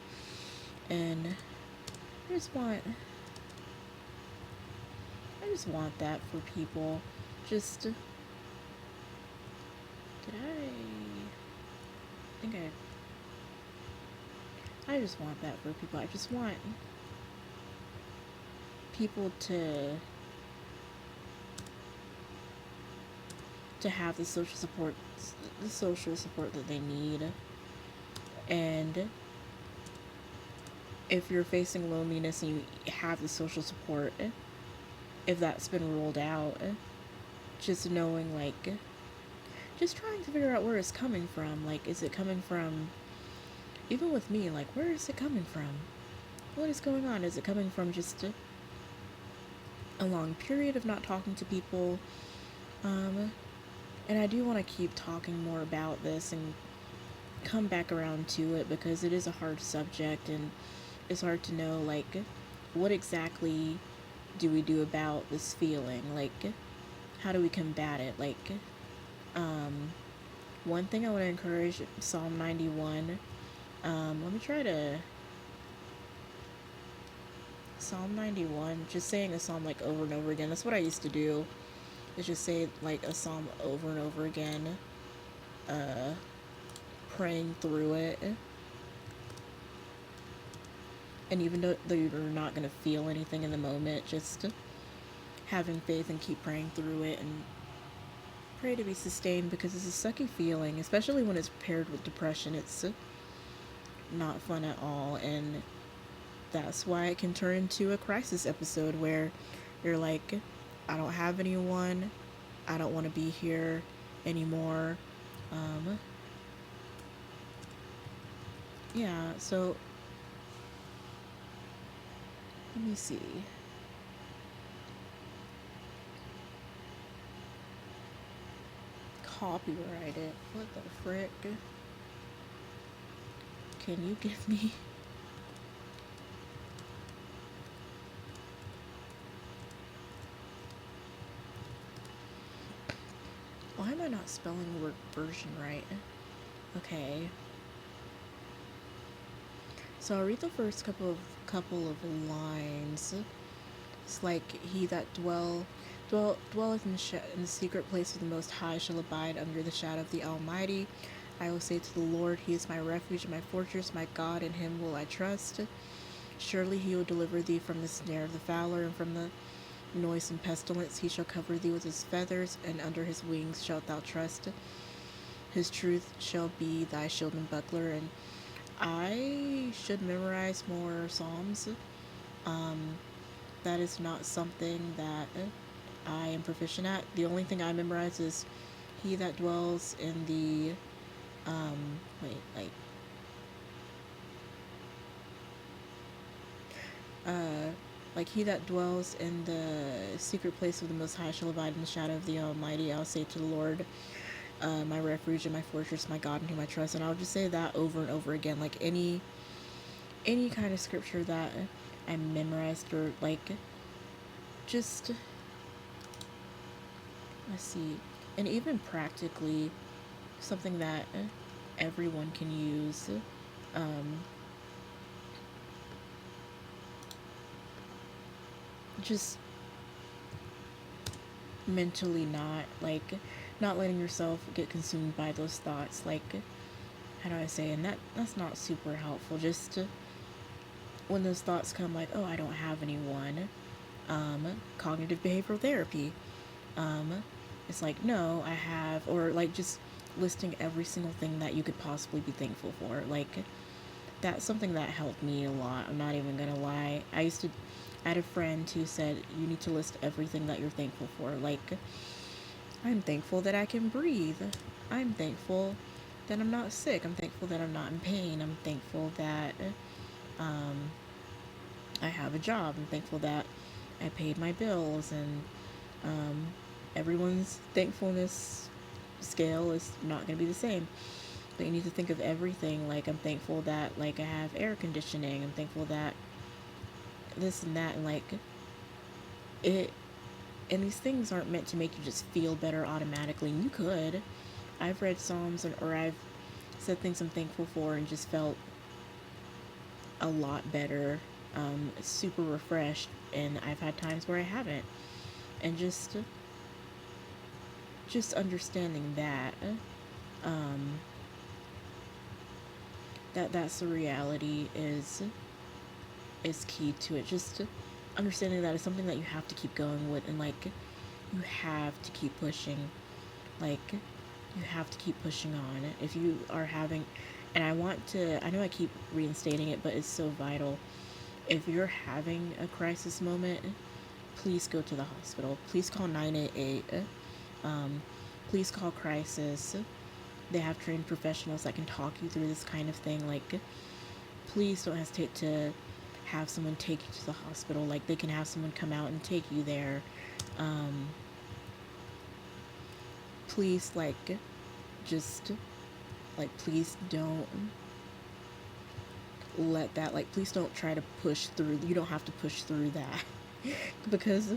And I just want I just want that for people. Just did think I just want that for people. I just want people to have the social support that they need. And if you're facing loneliness and you have the social support, if that's been rolled out, just knowing like just trying to figure out where it's coming from. Like, is it coming from, even with me, like, where is it coming from? What is going on? Is it coming from just a long period of not talking to people? And I do want to keep talking more about this and come back around to it because it is a hard subject and it's hard to know, like, what exactly do we do about this feeling? Like, how do we combat it? Like, um, one thing I want to encourage Psalm 91. Let me try to. Psalm 91, just saying a psalm like over and over again. That's what I used to do, is just say like a psalm over and over again, uh, praying through it. And even though you're not going to feel anything in the moment, just having faith and keep praying through it and pray to be sustained because it's a sucky feeling, especially when it's paired with depression. It's not fun at all. And that's why it can turn into a crisis episode where you're like, I don't have anyone, I don't want to be here anymore. Um, yeah, so let me see. Copyright it. What the frick? Can you give me. Why am I not spelling the word version right? Okay. So I'll read the first couple of lines. It's like he that dwelleth in the secret place of the Most High shall abide under the shadow of the Almighty. I will say to the Lord, He is my refuge and my fortress, my God, in Him will I trust. Surely He will deliver thee from the snare of the fowler and from the noisome pestilence. He shall cover thee with His feathers, and under His wings shalt thou trust. His truth shall be thy shield and buckler. And I should memorize more Psalms. Um, that is not something that I am proficient at. The only thing I memorize is he that dwells in the um wait, uh like he that dwells in the secret place of the Most High shall abide in the shadow of the Almighty. I'll say to the Lord, my refuge and my fortress, my God in whom I trust. And I'll just say that over and over again. Like any kind of scripture that I memorized, or like just let's see, and even practically something that everyone can use. Um, just mentally not letting yourself get consumed by those thoughts. Like, how do I say? And that's not super helpful. Just when those thoughts come, like, oh, I don't have anyone. Cognitive behavioral therapy. Um, it's like, no, I have, or like just listing every single thing that you could possibly be thankful for. Like, that's something that helped me a lot. I'm not even gonna lie. I had a friend who said, you need to list everything that you're thankful for. Like, I'm thankful that I can breathe. I'm thankful that I'm not sick. I'm thankful that I'm not in pain. I'm thankful that um, I have a job. I'm thankful that I paid my bills, and um, everyone's thankfulness scale is not going to be the same. But you need to think of everything. Like, I'm thankful that, like, I have air conditioning. I'm thankful that this and that, and like it. And these things aren't meant to make you just feel better automatically. And you could. I've read Psalms, or I've said things I'm thankful for and just felt a lot better, super refreshed. And I've had times where I haven't. And just understanding that, um, that's the reality is key to it. Just understanding that is something that you have to keep going with, and like you have to keep pushing. Like you have to keep pushing on. If you are having, and I know I keep reinstating it, but it's so vital. If you're having a crisis moment, please go to the hospital. Please call 988. Um, please call crisis. They have trained professionals that can talk you through this kind of thing. Like, please don't hesitate to have someone take you to the hospital. Like, they can have someone come out and take you there. Um, please, like, just, like, please don't let that, like, please don't try to push through. You don't have to push through that. Because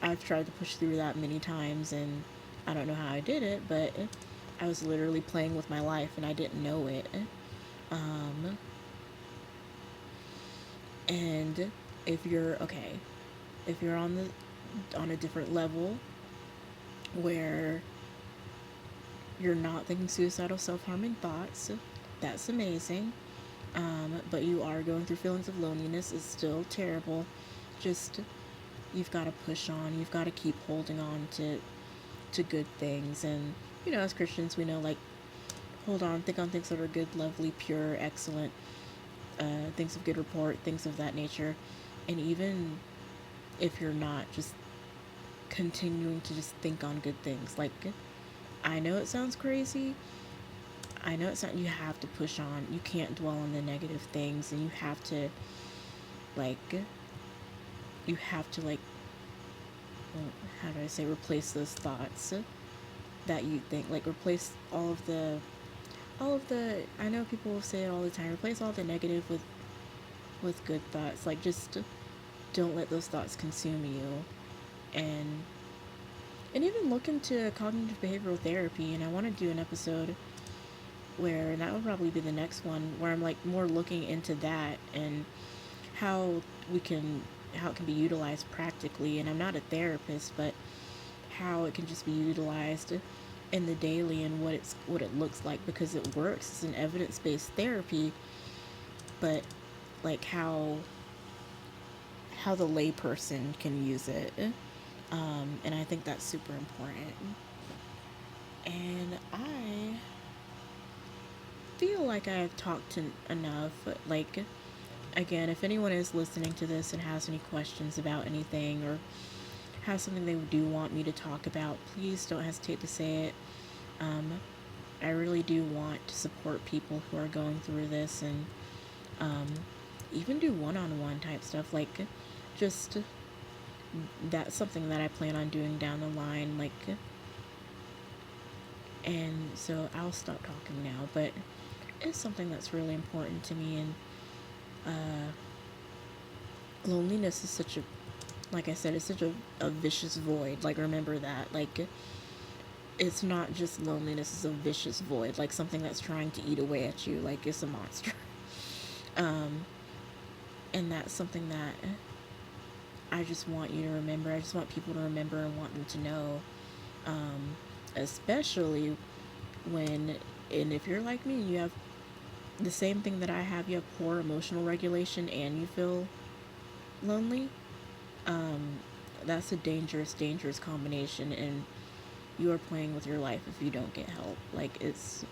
I've tried to push through that many times, and I don't know how I did it, but I was literally playing with my life and I didn't know it. Um, and if you're okay, if you're on a different level where you're not thinking suicidal, self-harming thoughts, that's amazing. But you are going through feelings of loneliness. It's still terrible. Just you've got to push on. You've got to keep holding on to good things. And as Christians, we know, like, hold on, think on things that are good, lovely, pure, excellent, things of good report, things of that nature. And even if you're not, just continuing to just think on good things. Like, I know it sounds crazy. I know it's not. You have to push on. You can't dwell on the negative things, and you have to, like, well, how do I say, replace those thoughts that you think, like, replace all of the. I know people will say it all the time. Replace all the negative with good thoughts. Like, just don't let those thoughts consume you, and even look into cognitive behavioral therapy. And I want to do an episode where, and that will probably be the next one, where I'm like more looking into that and how how it can be utilized practically. And I'm not a therapist, but how it can just be utilized in the daily, and what it looks like, because it works. It's an evidence-based therapy, but like how the layperson can use it. And I think that's super important. And I feel like I've talked enough. Like, again, if anyone is listening to this and has any questions about anything, or has something they do want me to talk about, please don't hesitate to say it. Um, I really do want to support people who are going through this, and um, even do one-on-one type stuff. Like, just that's something that I plan on doing down the line. Like, and so I'll stop talking now, but it's something that's really important to me. And loneliness is such a, like I said, it's such a vicious void. Like, remember that. Like, it's not just loneliness, it's a vicious void. Like, something that's trying to eat away at you. Like, it's a monster. um, and that's something that I just want you to remember. I just want people to remember and want them to know. Especially when, and if you're like me, you have the same thing that I have, you have poor emotional regulation and you feel lonely. um, that's a dangerous, dangerous combination, and you are playing with your life if you don't get help. Like, it's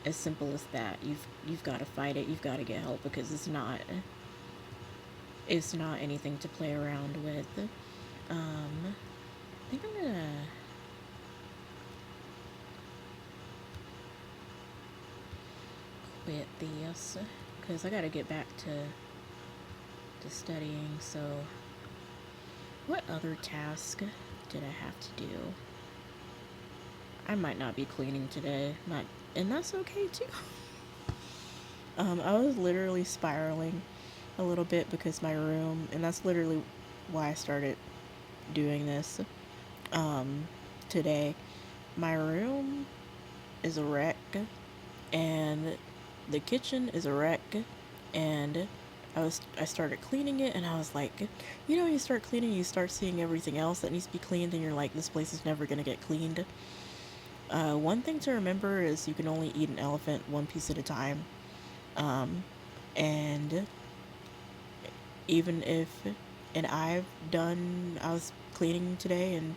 as simple as that. You've got to fight it. You've got to get help, because it's not anything to play around with. I think with this because I gotta get back to studying. So, what other task did I have to do? I might not be cleaning today, not, and that's okay too. I was literally spiraling a little bit because my room, and that's literally why I started doing this today. My room is a wreck, and the kitchen is a wreck, and I started cleaning it, and I was like, you start cleaning, you start seeing everything else that needs to be cleaned, and you're like, this place is never gonna get cleaned. One thing to remember is you can only eat an elephant one piece at a time. And even if, and I was cleaning today, and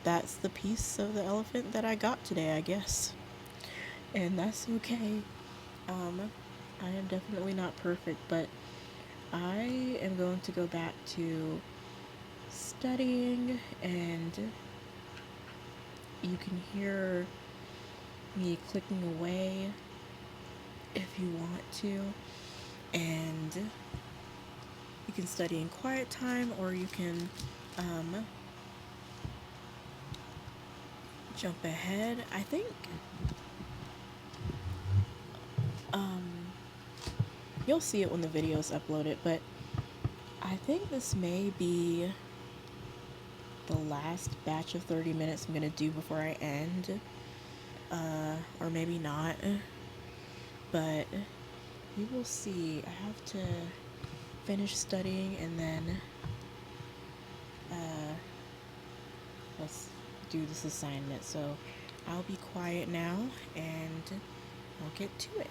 that's the piece of the elephant that I got today, I guess. And that's okay. I am definitely not perfect, but I am going to go back to studying, and you can hear me clicking away if you want to. And you can study in quiet time, or you can jump ahead. I think um, you'll see it when the video's uploaded, but I think this may be the last batch of 30 minutes I'm gonna do before I end, or maybe not, but we will see. I have to finish studying, and then let's do this assignment. So I'll be quiet now, and I'll get to it.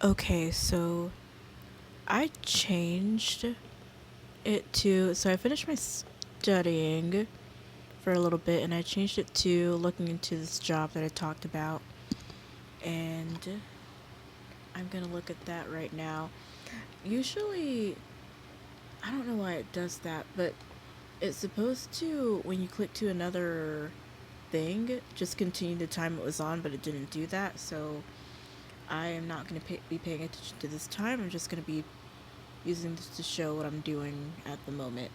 Okay, so I changed it to. So I finished my studying for a little bit and I changed it to looking into this job that I talked about. And I'm gonna look at that right now. Usually, I don't know why it does that, but it's supposed to, when you click to another thing, just continue the time it was on, but it didn't do that. So I am not going to be paying attention to this time. I'm just going to be using this to show what I'm doing at the moment.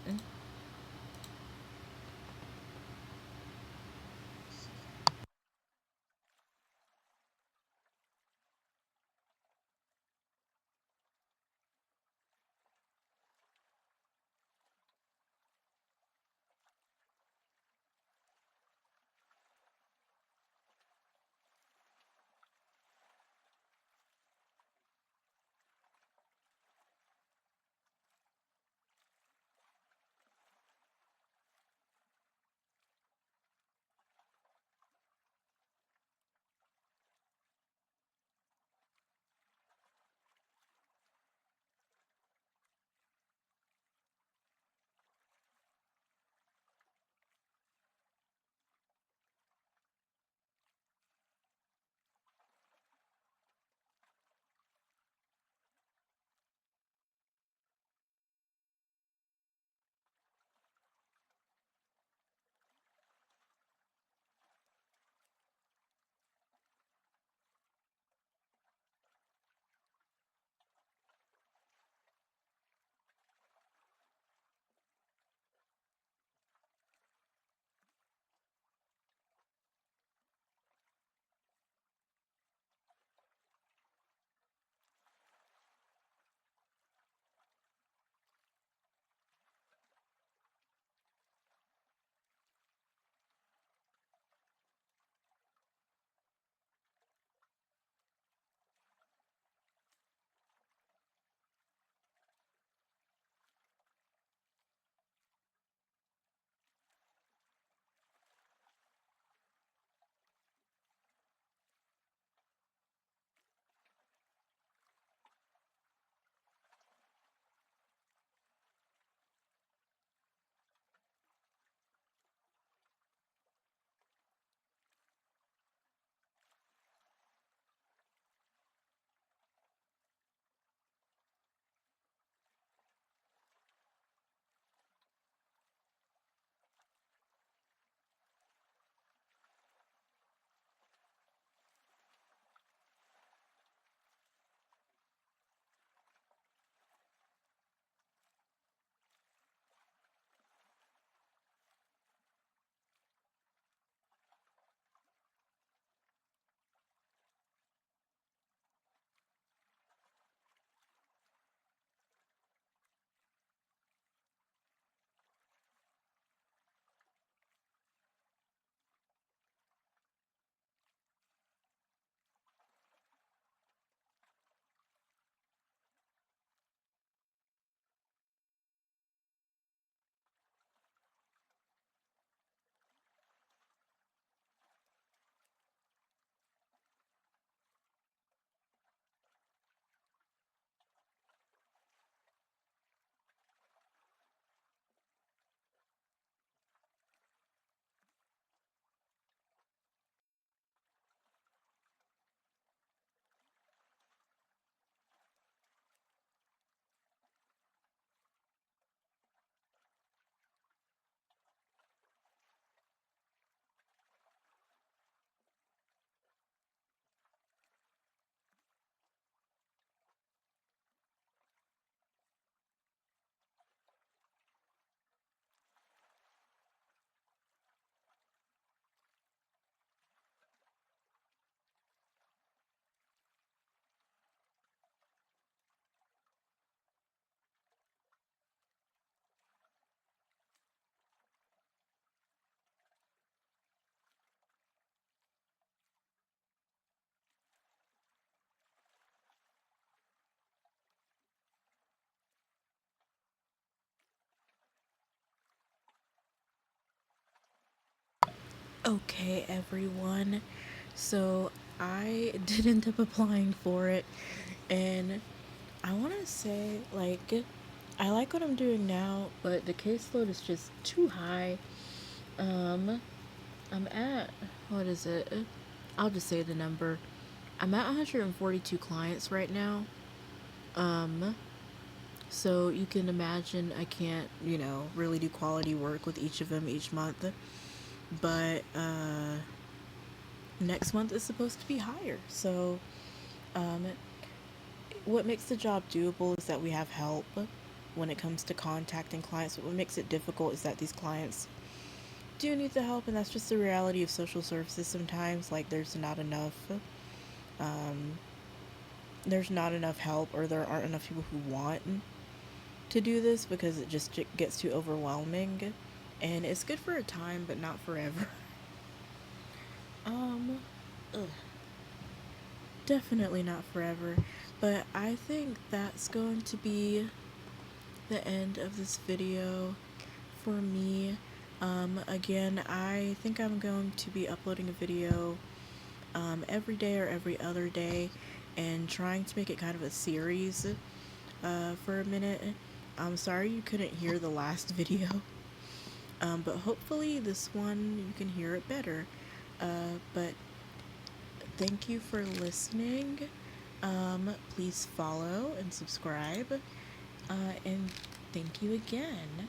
Okay, everyone. So I did end up applying for it, and I want to say, like, I like what I'm doing now, but the caseload is just too high. Um, I'm at, what is it? I'll just say the number. I'm at 142 clients right now. Um, so you can imagine I can't, really do quality work with each of them each month. But next month is supposed to be higher. So um, what makes the job doable is that we have help when it comes to contacting clients. But what makes it difficult is that these clients do need the help, and that's just the reality of social services sometimes. Like, um, there's not enough help, or there aren't enough people who want to do this because it just gets too overwhelming. And it's good for a time, but not forever. um, ugh, definitely not forever. But I think that's going to be the end of this video for me. Again, I think I'm going to be uploading a video every day or every other day, and trying to make it kind of a series for a minute. I'm sorry you couldn't hear the last video, but hopefully this one you can hear it better. But thank you for listening. Please follow and subscribe, and thank you again.